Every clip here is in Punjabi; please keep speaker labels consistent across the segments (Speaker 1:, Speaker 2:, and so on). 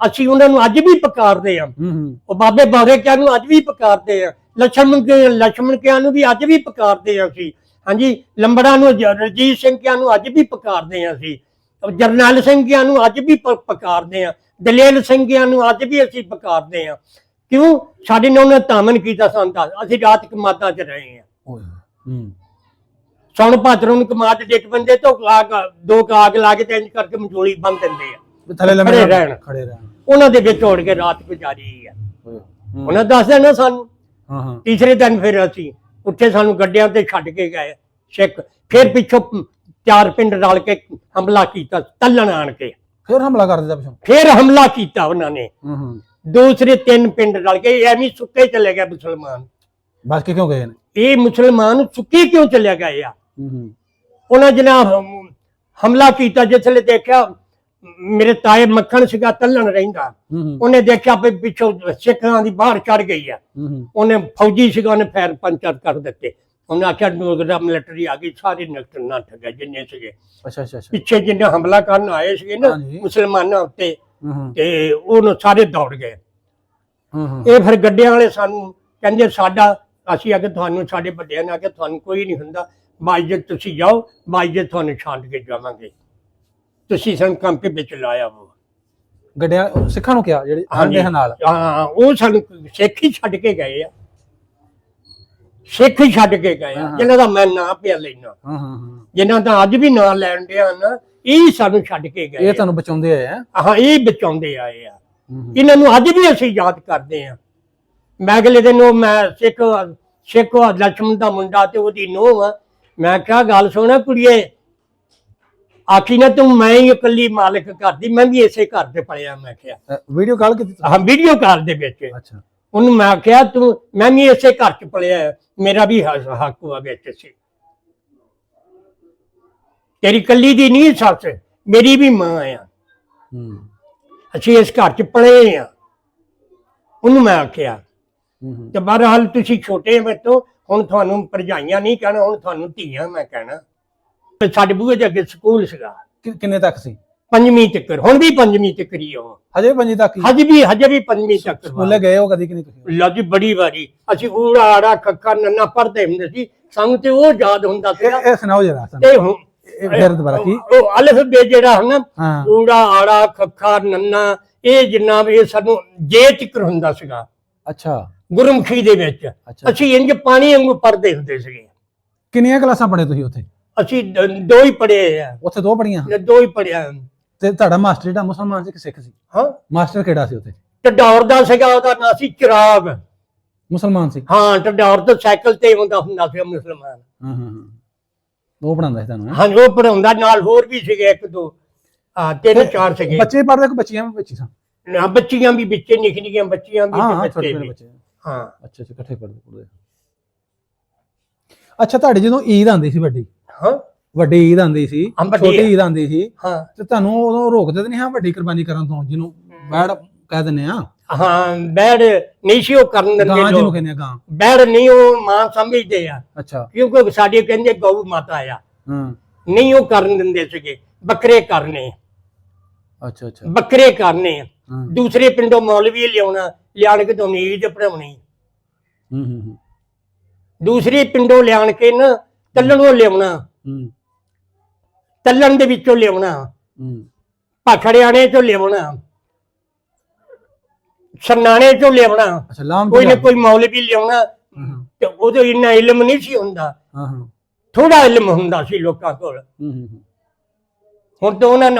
Speaker 1: ਅਸੀਂ ਉਹਨਾਂ ਨੂੰ ਅੱਜ ਵੀ ਪੁਕਾਰਦੇ ਆ। ਉਹ ਬਾਬੇ ਬਾਰੇਕਿਆਂ ਨੂੰ ਅੱਜ ਵੀ ਪੁਕਾਰਦੇ ਆ, ਲਛਮਣ ਕਿਆਂ ਨੂੰ ਵੀ ਅੱਜ ਵੀ ਪੁਕਾਰਦੇ ਆ ਅਸੀਂ। ਹਾਂਜੀ, ਲੰਬੜਾ ਨੂੰ ਰਣਜੀਤ ਸਿੰਘ ਕਿਆਂ ਨੂੰ ਅੱਜ ਵੀ ਪੁਕਾਰਦੇ ਆ ਅਸੀਂ। ਜਰਨੈਲ ਸਿੰਘ ਕਿਆਂ ਨੂੰ ਅੱਜ ਵੀ ਪੁਕਾਰਦੇ ਆ। ਦਲੇਲ ਸਿੰਘ ਕਿਆਂ ਨੂੰ ਅੱਜ ਵੀ ਅਸੀਂ ਪੁਕਾਰਦੇ ਆ। ਕਿਉਂ? ਸਾਡੇ ਨਾਲ ਉਹਨੇ ਤਾਮਨ ਕੀਤਾ ਸੰਤਾ, ਅਸੀਂ ਰਾਤ ਕਮਾਦਾਂ 'ਚ ਰਹੇ ਆ। ਸੌਣ ਭਾਦਰੋਂ ਨੂੰ ਕਮਾਦ ਡਿੱਗ ਪੈਂਦੇ ਤਾਂ ਦੋ ਕਾਗ ਲਾ ਕੇ ਇੰਜ ਕਰਕੇ ਮਚੋਲੀ ਬੰਨ ਦਿੰਦੇ ਆ, ਖੜੇ ਰਹਿਣ। ਉਹਨਾਂ ਦੇ ਵਿੱਚ ਉੜ ਕੇ ਰਾਤ ਗੁਜ਼ਾਰੀ ਆ। ਉਹਨਾਂ ਦੱਸ ਦੇਣਾ ਸਾਨੂੰ। ਤੀਸਰੇ ਦਿਨ ਫਿਰ ਅਸੀਂ ਉੱਥੇ ਸਾਨੂੰ ਗੱਡਿਆਂ ਤੇ ਛੱਡ ਕੇ ਗਏ ਸਿੱਖ। ਫਿਰ ਪਿੱਛੋਂ 4 ਪਿੰਡ ਰਲ ਕੇ ਹਮਲਾ ਕੀਤਾ, ਤੱਲਣ ਆਣ ਕੇ
Speaker 2: ਫਿਰ ਹਮਲਾ ਕਰ ਦਿੱਤਾ ਪਿੱਛੋਂ।
Speaker 1: ਫਿਰ ਹਮਲਾ ਕੀਤਾ ਉਹਨਾਂ ਨੇ। ਦੂਸਰੇ 3 ਪਿੰਡ ਰਲ ਕੇ ਐਵੇਂ ਸੁੱਕੇ ਚਲੇ ਗਏ ਮੁਸਲਮਾਨ।
Speaker 2: ਬਸ ਕੇ ਕਿਉਂ ਗਏ ਨੇ
Speaker 1: ਇਹ ਮੁਸਲਮਾਨ ਸੁੱਕੇ ਕਿਉਂ ਚਲੇ ਗਏ ਆ? ਉਹਨਾਂ ਜਨਾਬ ਹਮਲਾ ਕੀਤਾ, ਜਿਸਲੇ ਦੇਖਿਆ ਮੇਰੇ ਤਾਏ ਮੱਖਣ ਸੀਗਾ ਤੱਲਣ ਰਹਿੰਦਾ, ਉਹਨੇ ਦੇਖਿਆ ਵੀ ਪਿੱਛੋਂ ਸਿੱਖਾਂ ਦੀ ਬਾਹਰ ਚੜ ਗਈ ਆ। ਉਹਨੇ ਫੌਜੀ ਸੀਗਾ, ਉਹਨੇ ਫੈਰ ਪੰਚਰ ਕਰ ਦਿੱਤੇ। ਉਹਨੇ ਆਖਿਆ ਡੋਗਰਾ ਮਿਲਟਰੀ ਆ ਗਈ, ਸਾਰੇ ਨੱਠ ਗਏ ਜਿੰਨੇ ਸੀਗੇ। ਪਿੱਛੇ ਜਿੰਨੇ ਹਮਲਾ ਕਰਨ ਆਏ ਸੀਗੇ ਨਾ ਮੁਸਲਮਾਨਾਂ ਉੱਤੇ, ਤੇ ਉਹਨੂੰ ਸਾਰੇ ਦੌੜ ਗਏ। ਇਹ ਫਿਰ ਗੱਡਿਆਂ ਵਾਲੇ ਸਾਨੂੰ ਕਹਿੰਦੇ ਸਾਡਾ, ਅਸੀਂ ਆ ਕੇ ਤੁਹਾਨੂੰ, ਸਾਡੇ ਵੱਡਿਆਂ ਨੇ ਆ ਕੇ ਤੁਹਾਨੂੰ ਕੋਈ ਨਹੀਂ ਹੁੰਦਾ, ਬਾਈਜਤ ਤੁਸੀਂ ਜਾਓ, ਬਾਈਜਤ ਤੁਹਾਨੂੰ ਛੱਡ ਕੇ ਜਾਵਾਂਗੇ, ਤੁਸੀਂ ਸਾਨੂੰ ਕੰਪੇ ਵਿੱਚ ਲਾਇਆ। ਉਹ
Speaker 2: ਗੱਡਿਆਂ ਸਿੱਖਾਂ ਨੂੰ ਕਿਹਾ ਜਿਹੜੇ ਆਂਦੇ ਹਨ ਨਾਲ?
Speaker 1: ਹਾਂ, ਉਹ ਸਾਨੂੰ ਸਿੱਖ ਹੀ ਛੱਡ ਕੇ ਗਏ ਆ, ਸਿੱਖ ਹੀ ਛੱਡ ਕੇ ਗਏ ਆ, ਜਿਨ੍ਹਾਂ ਦਾ ਮੈਂ ਨਾਂ ਪਿਆ ਲੈਣਾ, ਜਿਨ੍ਹਾਂ ਦਾ ਅੱਜ ਵੀ ਨਾਂ ਲੈਣ ਡਿਆ ਨਾ, ਇਹ ਸਾਨੂੰ ਛੱਡ ਕੇ ਗਏ।
Speaker 2: ਇਹ ਤੁਹਾਨੂੰ ਬਚਾਉਂਦੇ ਆਏ ਆ?
Speaker 1: ਹਾਂ, ਇਹ ਬਚਾਉਂਦੇ ਆਏ ਆ। ਇਹਨਾਂ ਨੂੰ ਅੱਜ ਵੀ ਅਸੀਂ ਯਾਦ ਕਰਦੇ ਆ। ਮੈਂ ਅਗਲੇ ਦਿਨ ਉਹ ਮੈਂ ਸਿੱਖ ਲਛਮਣ ਦਾ ਮੁੰਡਾ ਤੇ ਉਹਦੀ ਨੂੰਹ ਆ, ਮੈਂ ਕਿਹਾ ਗੱਲ ਸੁਣਾ ਕੁੜੀਏ, ਆਖੀ ਨਾ ਤੂੰ ਮੈਂ ਹੀ ਇਕੱਲੀ ਮਾਲਕ ਕਰਦੀ, ਮੈਂ ਵੀ ਇਸੇ ਘਰ ਤੇ ਪਲਿਆ। ਮੈਂ ਕਿਹਾ
Speaker 2: ਵੀਡੀਓ ਕਾਲ ਕੀਤੀ?
Speaker 1: ਹਾਂ, ਵੀਡੀਓ ਕਾਲ ਦੇ ਵਿੱਚ।
Speaker 2: ਅੱਛਾ।
Speaker 1: ਉਹਨੂੰ ਮੈਂ ਕਿਹਾ ਤੂੰ, ਮੈਂ ਵੀ ਇਸੇ ਘਰ ਚ ਪਲਿਆ, ਮੇਰਾ ਵੀ ਹੱਕ ਹੋਆ ਵਿੱਚ ਸੀ, ਤੇਰੀ ਕੱਲੀ ਦੀ ਨਹੀਂ ਸੱਸ, ਮੇਰੀ ਵੀ ਮਾਂ ਆ, ਅਸੀਂ ਇਸ ਘਰ ਚ ਪਲੇ ਆ। ਉਹਨੂੰ ਮੈਂ ਆਖਿਆ ਤੇ ਬਹਰਹਾਲ ਤੁਸੀਂ ਛੋਟੇ ਮੇਰੇ ਤੋਂ, ਹੁਣ ਤੁਹਾਨੂੰ ਭਰਜਾਈਆਂ ਨਹੀਂ ਕਹਿਣਾ, ਹੁਣ ਤੁਹਾਨੂੰ ਧੀਆਂ ਮੈਂ ਕਹਿਣਾ। ਸਾਡੇ ਬੂਹੇ ਦੇ ਅੱਗੇ ਸਕੂਲ ਸੀਗਾ।
Speaker 2: ਕਿੰਨੇ ਤੱਕ ਸੀ?
Speaker 1: 5ਵੀਂ ਤੱਕ, ਹੁਣ ਵੀ 5ਵੀਂ ਤੱਕ ਹੀ ਉਹ,
Speaker 2: ਹਜੇ 5ਵੀਂ ਤੱਕ?
Speaker 1: ਹਜੇ ਵੀ 5ਵੀਂ ਤੱਕ।
Speaker 2: ਸਕੂਲੇ ਗਏ ਹੋ ਕਦੀ ਕਿ ਨਹੀਂ ਤੁਸੀਂ?
Speaker 1: ਲਓ ਜੀ, ਬੜੀ ਵਾਰੀ ਅਸੀਂ ਊੜਾ ਆੜਾ ਖੱਖਾ ਨੰਨਾ ਪੜ੍ਹਦੇ ਹੁੰਦੇ ਸੀ, ਸਾਨੂੰ ਤੇ ਉਹ ਯਾਦ ਹੁੰਦਾ ਸੀ।
Speaker 2: ਇਹ ਸੁਣਾਓ ਜਰਾ।
Speaker 1: ਫਿਰ ਦੁਬਾਰਾ ਕੀ? ਉਹ ਅਲਫ ਬੇ ਜਿਹੜਾ ਹੈ ਨਾ, ਊੜਾ ਆੜਾ ਖੱਖਾ ਨੰਨਾ, ਇਹ ਜਿੰਨਾ ਵੀ ਸਾਨੂੰ ਜੇ ਜ਼ਿਕਰ ਹੁੰਦਾ ਸੀਗਾ।
Speaker 2: ਅੱਛਾ। ਗੁਰਮੁਖੀ
Speaker 1: ਦੇ ਵਿੱਚ ਅਸੀਂ ਇੰਜ ਪਾਣੀ ਵਾਂਗੂ ਪੜ੍ਹਦੇ ਹੁੰਦੇ ਸੀਗੇ।
Speaker 2: ਕਿੰਨੀਆਂ ਕਲਾਸਾਂ ਪੜ੍ਹੇ ਤੁਸੀਂ ਉੱਥੇ?
Speaker 1: ਅਸੀਂ 2 ਹੀ ਪੜ੍ਹੇ ਆ।
Speaker 2: ਉੱਥੇ 2 ਪੜ੍ਹੀਆਂ? 2
Speaker 1: ਹੀ ਪੜ੍ਹਿਆ। ਤੇ
Speaker 2: ਤੁਹਾਡਾ ਮਾਸਟਰ ਜਿਹੜਾ ਮੁਸਲਮਾਨ ਸੀ ਕਿ ਸਿੱਖ ਸੀ?
Speaker 1: ਹਾਂ,
Speaker 2: ਮਾਸਟਰ ਕਿਹੜਾ ਸੀ ਉੱਥੇ?
Speaker 1: ਢਡੌਰ ਦਾ ਸੀਗਾ, ਉਹਦਾ ਨਾਂ ਸੀ ਚਿਰਾਗ।
Speaker 2: ਮੁਸਲਮਾਨ ਸੀ?
Speaker 1: ਹਾਂ, ਢਡੌਰ ਤੋਂ ਸਾਈਕਲ ਤੇ ਹੁੰਦਾ ਸੀ ਮੁਸਲਮਾਨ।
Speaker 2: ਉਹ ਪੜਾਉਂਦਾ ਸੀ ਤੁਹਾਨੂੰ?
Speaker 1: ਹਾਂ, ਉਹ ਪੜਾਉਂਦਾ, ਨਾਲ ਹੋਰ ਵੀ ਸੀਗੇ 1 2 3 4 ਸੀਗੇ।
Speaker 2: ਬੱਚੇ ਪੜ੍ਹਦੇ ਕਿ ਬੱਚੀਆਂ ਵੀ ਵਿੱਚ ਸਨ?
Speaker 1: ਬੱਚੀਆਂ ਵੀ ਵਿੱਚੇ, ਨਿੱਕੀਆਂ ਬੱਚੀਆਂ ਵੀ, ਬੱਚੇ ਵੀ। ਹਾਂ।
Speaker 2: ਅੱਛਾ, ਇਕੱਠੇ ਪੜ੍ਹਦੇ। ਅੱਛਾ, ਤੁਹਾਡੇ ਜਦੋਂ ਈਦ ਆਉਂਦੀ ਸੀ ਵੱਡੀ? ਹਾਂ, ਵੱਡੀ ਈਦ ਆਉਂਦੀ ਸੀ, ਛੋਟੀ ਈਦ ਆਉਂਦੀ ਸੀ, ਤੇ ਤੁਹਾਨੂੰ ਉਦੋਂ ਰੋਕਦੇ ਤੇ ਨਹੀਂ ਹਾਂ ਵੱਡੀ ਕੁਰਬਾਨੀ ਕਰਨ ਤੋਂ, ਜਿਹਨੂੰ ਬੈੜ ਕਹਿ ਦਿੰਦੇ ਆ? ਹਾਂ, ਬੈੜ ਨਹੀਂ ਸੀ ਉਹ ਕਰਨ ਦਿੰਦੇ। ਜਿਹਨੂੰ ਕਹਿੰਦੇ ਆ ਗਾਂ, ਬੈੜ ਨਹੀਂ, ਉਹ ਮਾਂ ਸਮਝਦੇ ਆ। ਅੱਛਾ। ਕਿਉਂਕਿ ਸਾਡੇ ਕਹਿੰਦੇ ਗਊ ਮਾਤਾ ਆ, ਨਹੀਂ ਉਹ ਕਰਨ ਦਿੰਦੇ ਸੀਗੇ, ਬੱਕਰੇ ਕਰਨੇ। ਅੱਛਾ ਅੱਛਾ, ਬੱਕਰੇ ਕਰਨੇ। ਦੂਸਰੇ ਪਿੰਡੋਂ ਮੌਲਵੀ ਲਿਆਣ ਕੇ ਤੋਂ ਈਦ ਪੜਾਉਣੀ। ਦੂਸਰੇ ਪਿੰਡੋਂ ਲਿਆਣ ਕੇ ਨਾ ਤੱਲਣੋਂ ਲਿਆਉਣਾ, ਤੱਲਣ ਦੇ ਵਿੱਚੋਂ ਲਿਆਉਣਾ, ਭਾਖੜਿਆਣੇ ਚੋਂ ਲਿਆਉਣਾ, ਸਰਨਾਣੇ ਚੋਂ ਲਿਆਉਣਾ, ਕੋਈ ਨਾ ਕੋਈ ਮੌਲਵੀ ਲਿਆਉਣਾ। ਤੇ ਉਦੋਂ ਇੰਨਾ ਇਲਮ ਨਹੀਂ ਸੀ ਹੁੰਦਾ, ਥੋੜਾ ਇਲਮ ਹੁੰਦਾ ਸੀ ਲੋਕਾਂ ਕੋਲ। ਹੁਣ ਤਾਂ ਉਹਨਾਂ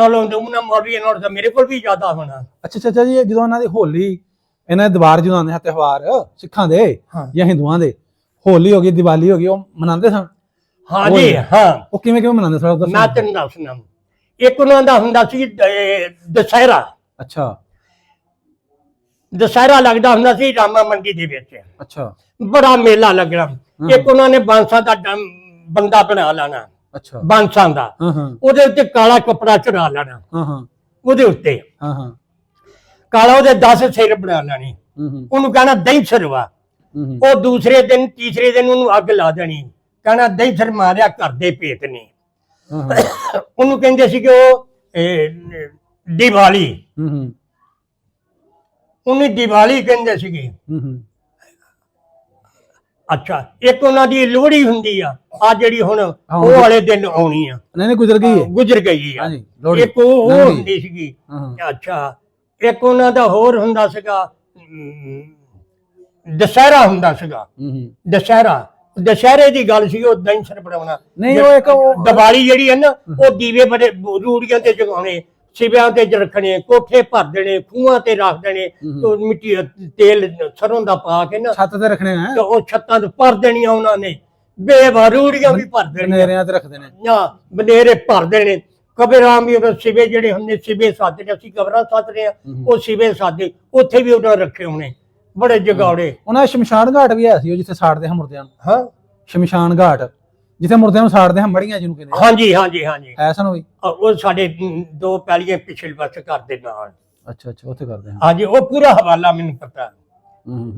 Speaker 2: ਮੌਲਵੀਆਂ ਨਾਲ ਤਾਂ ਮੇਰੇ ਕੋਲ ਵੀ ਜ਼ਿਆਦਾ ਹੋਣਾ। ਅੱਛਾ ਚਾਚਾ ਜੀ, ਜਦੋਂ ਇਹਨਾਂ ਦੀ ਹੋਲੀ, ਇਹਨਾਂ ਦੇ ਦੀਵਾਰ ਜਦੋਂ ਆਉਂਦੇ ਆ ਤਿਉਹਾਰ ਸਿੱਖਾਂ ਦੇ ਜਾਂ ਹਿੰਦੂਆਂ ਦੇ, ਹੋਲੀ ਹੋ ਗਈ, ਦੀਵਾਲੀ ਹੋ ਗਈ, ਉਹ ਮਨਾਉਂਦੇ ਸਨ? ਹਾਂ ਜੀ, ਹਾਂ। ਉਹ ਕਿਵੇਂ ਮਨਾਉਂਦੇ ਸਨ? ਮੈਂ ਤੈਨੂੰ ਦੱਸਣਾ। ਇੱਕ ਉਹਨਾਂ ਦਾ ਹੁੰਦਾ ਸੀ ਦੁਸਹਿਰਾ। ਅੱਛਾ। ਦੁਸਹਿਰਾ ਲੱਗਦਾ ਹੁੰਦਾ ਸੀ ਰਾਮਾ ਮੰਡੀ ਦੇ ਵਿੱਚ। ਅੱਛਾ। ਬੜਾ ਮੇਲਾ ਲੱਗਣਾ। ਇੱਕ ਉਹਨਾਂ ਨੇ ਬਾਂਸਾਂ ਦਾ ਬੰਦਾ ਬਣਾ ਲੈਣਾ। ਅੱਛਾ। ਬਾਂਸਾਂ ਦਾ, ਉਹਦੇ ਉੱਤੇ ਕਾਲਾ ਕੱਪੜਾ ਚੜਾ ਲੈਣਾ, ਉਹਦੇ ਉੱਤੇ ਕਾਲਾ, ਉਹਦੇ 10 ਸਿਰ ਬਣਾ ਲੈਣੇ, ਉਹਨੂੰ ਕਹਿਣਾ ਦਹੀਂ ਸਰਵਾ। ਉਹ ਦੂਸਰੇ ਦਿਨ ਤੀਸਰੇ ਦਿਨ ਉਹਨੂੰ ਅੱਗ ਲਾ ਦੇਣੀ, ਕਹਿਣਾ ਦਹੀਂ ਸਰ ਮਾਰਿਆ ਘਰ ਦੇ ਭੇਤ ਨੇ। ਉਹਨੂੰ ਕਹਿੰਦੇ ਸੀ ਕਿ ਉਹ ਦੀਵਾਲੀ।
Speaker 1: ਉਹਨੂੰ ਦੀਵਾਲੀ ਕਹਿੰਦੇ ਸੀਗੇ। ਅੱਛਾ, ਇੱਕ ਉਹਨਾਂ ਦੀ ਲੋਹੜੀ ਹੁੰਦੀ ਆ ਜਿਹੜੀ ਹੁਣ ਉਹ ਵਾਲੇ ਦਿਨ ਆਉਣੀ ਆ।
Speaker 3: ਨਹੀਂ ਗੁਜ਼ਰ ਗਈ
Speaker 1: ਆ। ਇੱਕ ਉਹ ਹੁੰਦੀ ਸੀਗੀ। ਅੱਛਾ, ਇੱਕ ਉਹਨਾਂ ਦਾ ਹੋਰ ਹੁੰਦਾ ਸੀਗਾ ਦੁਸਹਿਰਾ ਹੁੰਦਾ ਸੀਗਾ। ਦੁਸਹਿਰੇ ਦੀ ਗੱਲ ਸੀ, ਉਹ ਦੰਸ਼ਰ ਬਣਾਉਣਾ।
Speaker 3: ਨਹੀਂ ਉਹ ਇੱਕ
Speaker 1: ਦੀਵਾਲੀ ਜਿਹੜੀ ਹੈ ਨਾ, ਉਹ ਦੀਵੇ ਬੜੇ ਰੂੜੀਆਂ ਤੇ ਜਗਾਉਣੇ, ਸਿਵਿਆਂ ਤੇ ਰੱਖਣੇ, ਕੋਠੇ ਭਰ ਦੇਣੇ, ਖੂਹਾਂ ਤੇ ਰੱਖ ਦੇਣੇ, ਮਿੱਟੀ ਤੇਲ ਸਰੋਂ ਦਾ ਪਾ ਕੇ ਨਾ
Speaker 3: ਛੱਤ ਤੇ ਰੱਖਣੇ ਆ,
Speaker 1: ਉਹ ਛੱਤਾਂ ਤੇ ਭਰ ਦੇਣੀਆਂ ਉਹਨਾਂ ਨੇ, ਬੇਵਰੂੜੀਆਂ ਵੀ ਭਰ ਦੇਣੀਆਂ,
Speaker 3: ਬਨੇਰਿਆਂ ਤੇ ਰੱਖ ਦੇਣੇ,
Speaker 1: ਬਨੇਰੇ ਭਰ ਦੇਣੇ। ਕਬਰਾਂ ਵੀ ਉਹ ਸਿਵੇ ਜਿਹੜੇ ਹੁੰਦੇ, ਸਿਵੇ ਸਾਦੇ, ਅਸੀਂ ਕਬਰਾਂ ਸਾਧਦੇ ਆ, ਉਹ ਸਿਵੇ ਸਾਦੇ, ਉੱਥੇ ਵੀ ਉਹਨਾਂ ਰੱਖੇ ਹੋਣੇ ਬੜੇ ਜਗਾੜੇ।
Speaker 3: ਉਹਨਾਂ ਸ਼ਮਸ਼ਾਨ ਘਾਟ ਵੀ ਹੈ ਸੀ, ਉਹ ਜਿੱਥੇ ਸਾੜਦੇ ਹਾਂ ਮੁਰਦਿਆਂ ਨੂੰ।
Speaker 1: ਹਾਂ,
Speaker 3: ਸ਼ਮਸ਼ਾਨ ਘਾਟ ਜਿੱਥੇ ਮੁਰਦਿਆਂ ਨੂੰ ਸਾੜਦੇ ਹਾਂ, ਮੜੀਆਂ ਜਿਹਨੂੰ ਕਹਿੰਦੇ।
Speaker 1: ਹਾਂਜੀ
Speaker 3: ਐਸਾ ਨਾ ਹੋਈ,
Speaker 1: ਉਹ ਸਾਡੇ 2 ਪੈਲੀਆਂ ਪਿਛਲੇ ਪਾਸੇ ਘਰ ਦੇ ਨਾਲ।
Speaker 3: ਅੱਛਾ ਉੱਥੇ ਕਰਦੇ ਹਾਂ।
Speaker 1: ਹਾਂਜੀ, ਉਹ ਪੂਰਾ ਹਵਾਲਾ ਮੈਨੂੰ ਪਤਾ,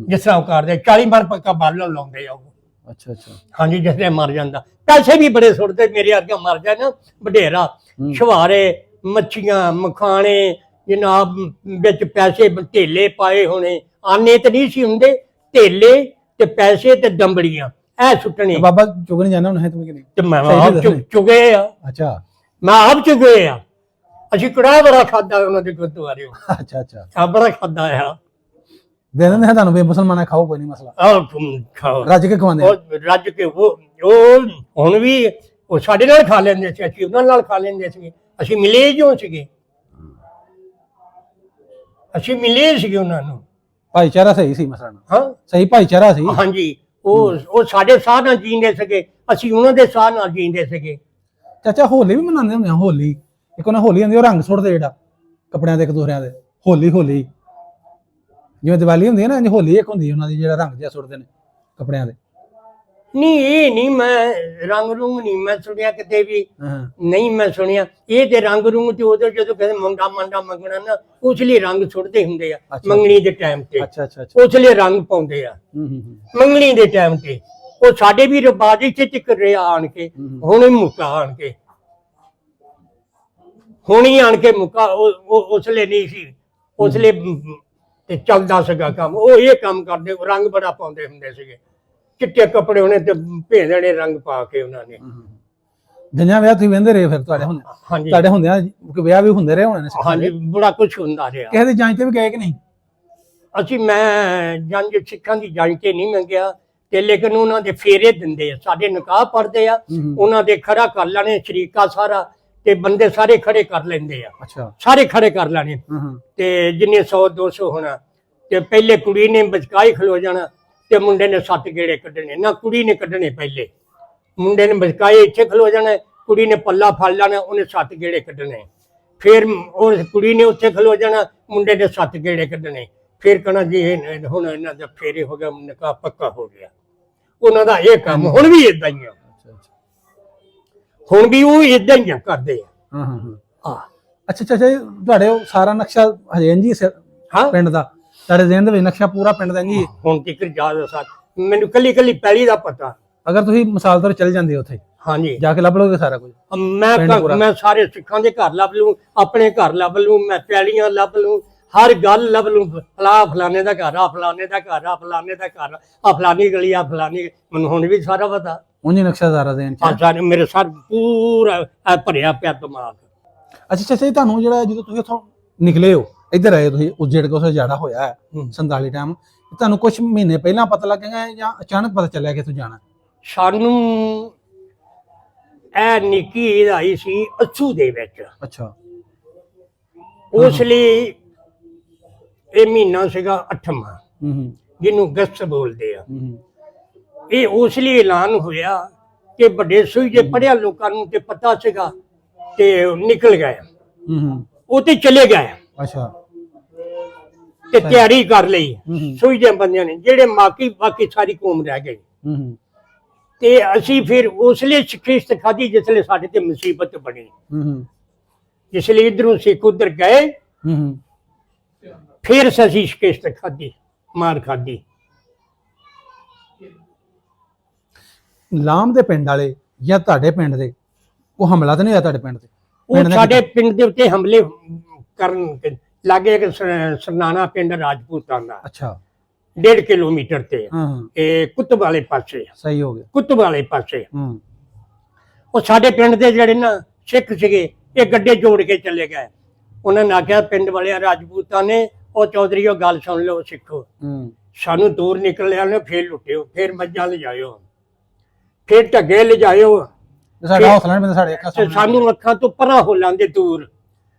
Speaker 1: ਜਿਸ ਤਰ੍ਹਾਂ ਉਹ ਕਰਦੇ 40 ਮਣ ਪੱਕਾ ਬਾਲਣ ਲਾਉਂਦੇ ਆ ਉਹ।
Speaker 3: ਅੱਛਾ
Speaker 1: ਹਾਂਜੀ, ਜਿਸ ਤਰ੍ਹਾਂ ਮਰ ਜਾਂਦਾ, ਪੈਸੇ ਵੀ ਬੜੇ ਸੁੱਟਦੇ, ਮੇਰੇ ਅੱਗੇ ਮਰ ਜਾਏ ਨਾ ਵਡੇਰਾ, ਛੁਹਾਰੇ, ਮੱਛੀਆਂ, ਮਖਾਣੇ, ਜਨਾਬ ਵਿੱਚ ਪੈਸੇ ਢੇਲੇ ਪਾਏ ਹੋਣੇ, ਆਨੇ ਤੇ ਨਹੀਂ ਸੀ ਹੁੰਦੇ, ਢੇਲੇ ਤੇ ਪੈਸੇ ਤੇ ਦੰਬੜੀਆਂ ਇਹ ਸੁੱਟਣੇ।
Speaker 3: ਬਾਬਾ ਚੁਗ ਨਹੀਂ ਜਾਣਾ ਹੁਣ ਹੈ ਤੁਸੀਂ ਕਿ
Speaker 1: ਤੇ ਮੈਂ ਆਪ ਚੁਗੇ ਆ।
Speaker 3: ਅੱਛਾ,
Speaker 1: ਮੈਂ ਆਪ ਚੁਗੇ ਆ। ਅਸੀਂ ਕੜਾਹ ਬੜਾ ਖਾਦਾ ਉਹਨਾਂ ਦੇ ਗੁਰਦੁਆਰੇ।
Speaker 3: ਅੱਛਾ
Speaker 1: ਬੜਾ ਖਾਦਾ ਆ।
Speaker 3: ਦੇ ਦਿੰਦੇ ਹਾਂ ਤੁਹਾਨੂੰ ਵੀ, ਮੁਸਲਮਾਨਾਂ ਖਾਓ, ਕੋਈ ਨਹੀਂ ਮਸਲਾ,
Speaker 1: ਖਾਓ,
Speaker 3: ਰੱਜ ਕੇ ਖਵਾਉਂਦੇ,
Speaker 1: ਰੱਜ ਕੇ। ਉਹ ਹੁਣ ਵੀ ਉਹ ਸਾਡੇ ਨਾਲ ਖਾ ਲੈਂਦੇ ਸੀ, ਅਸੀਂ ਉਹਨਾਂ ਨਾਲ ਖਾ ਲੈਂਦੇ ਸੀ। ਅਸੀਂ ਮਿਲੇ ਕਿਉਂ ਸੀਗੇ, ਅਸੀਂ ਮਿਲੇ ਸੀਗੇ ਉਹਨਾਂ ਨੂੰ।
Speaker 3: ਭਾਈਚਾਰਾ ਸਹੀ ਸੀ ਮਸਲਾ।
Speaker 1: ਹਾਂ,
Speaker 3: ਸਹੀ ਭਾਈਚਾਰਾ ਸੀ।
Speaker 1: ਹਾਂਜੀ, ਉਹ ਸਾਡੇ ਸਾਹ ਨਾਲ ਜੀਂਦੇ ਸੀਗੇ, ਅਸੀਂ ਉਹਨਾਂ ਦੇ ਸਾਹ ਨਾਲ ਜੀਂਦੇ ਸੀਗੇ।
Speaker 3: ਚਾਚਾ ਹੋਲੀ ਵੀ ਮਨਾਉਂਦੇ ਹੁੰਦੇ ਆ? ਹੋਲੀ ਇੱਕ ਉਹਨਾਂ ਹੋਲੀ ਹੁੰਦੀ, ਉਹ ਰੰਗ ਸੁੱਟਦੇ ਜਿਹੜਾ ਕੱਪੜਿਆਂ ਦੇ ਇੱਕ ਦੂਸਰਿਆਂ ਦੇ। ਹੋਲੀ ਜਿਵੇਂ ਦੀਵਾਲੀ ਹੁੰਦੀ ਹੈ ਨਾ, ਹੋਲੀ ਇੱਕ ਹੁੰਦੀ ਉਹਨਾਂ ਦੀ, ਜਿਹੜਾ ਰੰਗ ਜਿਹਾ ਸੁੱਟਦੇ ਨੇ ਕੱਪੜਿਆਂ ਦੇ।
Speaker 1: ਨਹੀਂ, ਇਹ ਨਹੀਂ, ਮੈਂ ਰੰਗ ਰੂੰਗ ਨਹੀਂ ਮੈਂ ਸੁਣਿਆ ਕਿਤੇ ਵੀ, ਨਹੀਂ ਮੈਂ ਸੁਣਿਆ। ਇਹ ਤੇ ਰੰਗ ਰੂੰਗ ਤੇ ਉਦੋਂ ਜਦੋਂ ਕਹਿੰਦੇ ਮੁੰਡਾ ਮੰਗਣਾ ਨਾ, ਉਸ ਲਈ ਰੰਗ ਸੁੱਟਦੇ ਹੁੰਦੇ ਆ ਮੰਗਣੀ ਦੇ ਟਾਈਮ ਤੇ। ਉਸ ਲਈ ਰੰਗ ਪਾਉਂਦੇ ਆ ਮੰਗਣੀ ਦੇ ਟਾਈਮ ਤੇ। ਉਹ ਸਾਡੇ ਵੀ ਰਿਵਾਜ ਇੱਥੇ ਤੱਕ ਰਿਹਾ ਆਣ ਕੇ, ਹੁਣ ਹੀ ਮੁੱਕਾ ਆਣ ਕੇ, ਹੁਣ ਹੀ ਆਣ ਕੇ ਮੁੱਕਾ। ਉਸ ਲਈ ਨਹੀਂ ਸੀ, ਉਸ ਲਈ ਤੇ ਚੱਲਦਾ ਸੀਗਾ ਕੰਮ। ਉਹ ਇਹ ਕੰਮ ਕਰਦੇ, ਰੰਗ ਬੜਾ ਪਾਉਂਦੇ ਹੁੰਦੇ ਸੀਗੇ, ਚਿੱਟੇ ਕੱਪੜੇ ਉਹਨੇ ਤੇ ਭੇਜਣੇ ਰੰਗ ਪਾ ਕੇ ਉਹਨਾਂ ਨੇ।
Speaker 3: ਜੰਜਾਂ ਵਿਆਹ ਤੁਸੀਂ ਵਹਿੰਦੇ ਰਹੇ ਫਿਰ ਤੁਹਾਡੇ ਹੁੰਦੇ?
Speaker 1: ਹਾਂਜੀ,
Speaker 3: ਤੁਹਾਡੇ ਹੁੰਦਿਆਂ ਵਿਆਹ ਵੀ ਹੁੰਦੇ ਰਹੇ ਹੋਣੇ ਨੇ?
Speaker 1: ਹਾਂਜੀ, ਬੜਾ ਕੁਝ ਹੁੰਦਾ ਰਿਹਾ।
Speaker 3: ਕਿਸੇ ਦੀ ਜਾਂਚ ਤੇ ਵੀ ਗਏ ਕਿ ਨਹੀਂ?
Speaker 1: ਮੈਂ ਜੰਜ ਸਿੱਖਾਂ ਦੀ ਜਾਂਚ ਤੇ ਨਹੀਂ ਮੰਗਿਆ ਤੇ, ਲੇਕਿਨ ਉਹਨਾਂ ਦੇ ਫੇਰੇ ਦਿੰਦੇ ਆ, ਸਾਡੇ ਨਿਕਾਹ ਪੜਦੇ ਆ, ਉਹਨਾਂ ਦੇ ਖੜਾ ਕਰ ਲੈਣੇ ਸ਼ਰੀਕਾ ਸਾਰਾ, ਤੇ ਬੰਦੇ ਸਾਰੇ ਖੜੇ ਕਰ ਲੈਂਦੇ ਆ।
Speaker 3: ਅੱਛਾ,
Speaker 1: ਸਾਰੇ ਖੜੇ ਕਰ ਲੈਣੇ ਤੇ ਜਿੰਨੇ 100 200 ਹੋਣਾ, ਤੇ ਪਹਿਲੇ ਕੁੜੀ ਨੇ ਬਚਕਾਈ ਖਲੋ ਜਾਣਾ ਤੇ ਮੁੰਡੇ ਨੇ 7 ਗੇੜੇ ਕੱਢਣੇ। ਨਾ ਕੁੜੀ ਨੇ ਕੱਢਣੇ, ਪਹਿਲੇ ਮੁੰਡੇ ਨੇ ਬਚਕਾਈ ਇੱਥੇ ਖਲੋ ਜਾਣਾ, ਕੁੜੀ ਨੇ ਪੱਲਾ ਫੜ ਲੈਣਾ, ਉਹਨੇ 7 ਗੇੜੇ ਕੱਢਣੇ। ਫਿਰ ਉਹ ਕੁੜੀ ਨੇ ਉੱਥੇ ਖਲੋ ਜਾਣਾ, ਮੁੰਡੇ ਨੇ 7 ਗੇੜੇ ਕੱਢਣੇ। ਫਿਰ ਕਹਣਾ ਜੀ ਹੁਣ ਇਹਨਾਂ ਦਾ ਫੇਰੇ ਹੋ ਗਿਆ, ਨਿਕਾਹ ਪੱਕਾ ਹੋ ਗਿਆ। ਉਹਨਾਂ ਦਾ ਇਹ ਕੰਮ ਹੁਣ ਵੀ ਏਦਾਂ ਹੀ ਆ, ਹੁਣ ਵੀ ਉਹ ਏਦਾਂ ਹੀ ਕਰਦੇ ਆ।
Speaker 3: ਅੱਛਾ ਤੁਹਾਡੇ ਉਹ ਸਾਰਾ ਨਕਸ਼ਾ ਹਜੇ ਇੰਝ ਹੀ ਪਿੰਡ ਦਾ, ਤੁਹਾਡੇ ਜ਼ਿਹਨ ਦੇ ਵਿੱਚ ਨਕਸ਼ਾ ਪੂਰਾ ਪਿੰਡ ਦਾ ਇੰਝ ਹੀ?
Speaker 1: ਹੁਣ ਤੱਕ ਯਾਦ ਆ, ਮੈਨੂੰ ਕੱਲੀ ਪੈਲੀ ਦਾ ਪਤਾ।
Speaker 3: ਅਗਰ ਤੁਸੀਂ ਮਿਸਾਲ ਤੌਰ ਚਲੇ ਜਾਂਦੇ ਉੱਥੇ,
Speaker 1: ਹਾਂਜੀ,
Speaker 3: ਜਾ ਕੇ ਲੱਭ ਲਓਗੇ ਸਾਰਾ ਕੁਝ?
Speaker 1: ਮੈਂ ਸਾਰੇ ਸਿੱਖਾਂ ਦੇ ਘਰ ਲੱਭ ਲੂੰ, ਆਪਣੇ ਘਰ ਲੱਭ ਲੂੰ, ਮੈਂ ਪੈਲੀਆਂ ਲੱਭ ਲੂੰ, ਹਰ ਗੱਲ ਲੱਭ ਲੂੰ। ਫਲਾਣੇ ਦਾ ਘਰ ਆ, ਫਲਾਣੇ ਦਾ ਘਰ ਆ, ਫਲਾਣੇ ਦਾ ਘਰ ਆ, ਫਲਾਣੀ ਗਲੀ ਆ, ਫਲਾਣੀ, ਮੈਨੂੰ ਹੁਣ ਵੀ ਸਾਰਾ ਪਤਾ।
Speaker 3: ਉਂਝ ਨਕਸ਼ਾ ਸਾਰਾ ਜ਼ਿਹਨ ਚ?
Speaker 1: ਸਾਰੇ ਮੇਰੇ ਸਰ ਪੂਰਾ ਭਰਿਆ ਪਿਆ ਦਿਮਾਗ।
Speaker 3: ਅੱਛਾ ਤੁਹਾਨੂੰ ਜਿਹੜਾ ਜਦੋਂ ਤੁਸੀਂ ਉੱਥੋਂ ਨਿਕਲੇ ਹੋ, ਇੱਧਰ ਆਏ ਤੁਸੀਂ ਉਜੜ ਕੇ, ਉੱਥੇ ਜਾੜਾ ਹੋਇਆ ਹੈ 47 ਟਾਈਮ, ਤੁਹਾਨੂੰ ਕੁਝ ਮਹੀਨੇ ਪਹਿਲਾਂ ਪਤਾ ਲੱਗੇਗਾ ਜਾਂ ਅਚਾਨਕ ਪਤਾ ਚੱਲਿਆ ਕਿ ਤੂੰ ਜਾਣਾ?
Speaker 1: ਸਾਨੂੰ ਇਹ ਨਿੱਕੀ ਆਈ ਸੀ ਅੱਛੂ ਦੇ ਵਿੱਚ।
Speaker 3: ਅੱਛਾ,
Speaker 1: ਉਸ ਲਈ ਇਹ ਮਹੀਨਾ ਸੀਗਾ 8ਵਾਂ, ਜਿਹਨੂੰ ਅਗਸਤ ਬੋਲਦੇ ਆ। ਇਹ ਉਸ ਲਈ ਐਲਾਨ ਹੋਇਆ ਕਿ ਵੱਡੇ ਸੂਈ ਜੇ ਪੜਿਆ ਲੋਕਾਂ ਨੂੰ ਤੇ ਪਤਾ ਸੀਗਾ ਤੇ ਨਿਕਲ ਗਏ, ਉਹ ਤੇ ਚਲੇ ਗਏ।
Speaker 3: ਅੱਛਾ,
Speaker 1: ਤੇ ਤਿਆਰੀ ਕਰ ਲਈ ਸੂਈ ਦੇ ਬੰਦਿਆਂ ਨੇ, ਜਿਹੜੇ ਬਾਕੀ ਸਾਰੀ ਕੌਮ ਰਹਿ ਗਈ। ਤੇ ਅਸੀਂ ਫਿਰ ਉਸ ਲਈ ਸ਼ਿਕਸਤ ਖਾਧੀ ਜਿਸ ਲਈ ਸਾਡੇ ਤੇ ਮੁਸੀਬਤ ਬਣੀ, ਜਿਸ ਲਈ ਇਧਰੋਂ ਸਿੱਖ ਉਧਰ ਗਏ, ਫਿਰ ਅਸੀਂ ਸ਼ਿਕਸਤ ਖਾਧੀ, ਮਾਰ ਖਾਧੀ।
Speaker 3: ਲਾਮ ਦੇ ਪਿੰਡ ਵਾਲੇ ਜਾਂ ਤੁਹਾਡੇ ਪਿੰਡ ਦੇ ਉਹ ਹਮਲਾ ਤਾਂ ਨਹੀਂ ਹੋਇਆ ਤੁਹਾਡੇ ਪਿੰਡ ਤੇ?
Speaker 1: ਉਹ ਸਾਡੇ ਪਿੰਡ ਦੇ ਉੱਤੇ ਹਮਲੇ ਕਰਨ ਲਾਗੇ ਇੱਕ ਸਰਨਾਣਾ ਪਿੰਡ ਰਾਜਪੂਤਾਂ ਦਾ
Speaker 3: ਅੱਛਾ
Speaker 1: 1.5 ਕਿਲੋਮੀਟਰ ਤੇ
Speaker 3: ਹਾਂ
Speaker 1: ਇਹ ਕੁੱਤਬ ਵਾਲੇ ਪਾਸੇ
Speaker 3: ਸਹੀ ਹੋ ਗਿਆ
Speaker 1: ਕੁੱਤਬ ਵਾਲੇ ਪਾਸੇ
Speaker 3: ਹੂੰ
Speaker 1: ਉਹ ਸਾਡੇ ਪਿੰਡ ਦੇ ਜਿਹੜੇ ਨਾ ਸਿੱਖ ਸੀਗੇ ਇਹ ਗੱਡੇ ਜੋੜ ਕੇ ਚਲੇ ਗਏ। ਉਹਨਾਂ ਨੇ ਆਖਿਆ ਪਿੰਡ ਵਾਲਿਆਂ ਰਾਜਪੂਤਾਂ ਨੇ ਉਹ ਚੌਧਰੀ ਉਹ ਗੱਲ ਸੁਣ ਲਓ ਸਿੱਖੋ
Speaker 3: ਹੂੰ
Speaker 1: ਸਾਨੂੰ ਦੂਰ ਨਿਕਲਿਆ ਨੇ ਫੇਰ ਲੁੱਟਿਓ ਫੇਰ ਮੱਝਾਂ ਲਿਜਾਇਓ ਫੇਰ ਢੱਗੇ ਲਿਜਾਇਓ
Speaker 3: ਸਾਡਾ ਹੌਸਲਾ ਨਹੀਂ ਬੰਦਾ ਸਾਡੇ ਅੱਖਾਂ
Speaker 1: ਤੇ
Speaker 3: ਸਾਹਮਣੇ
Speaker 1: ਸਾਨੂੰ ਅੱਖਾਂ ਤੋਂ ਪਰਾਂ ਹੋ ਲਾਂਦੇ ਦੂਰ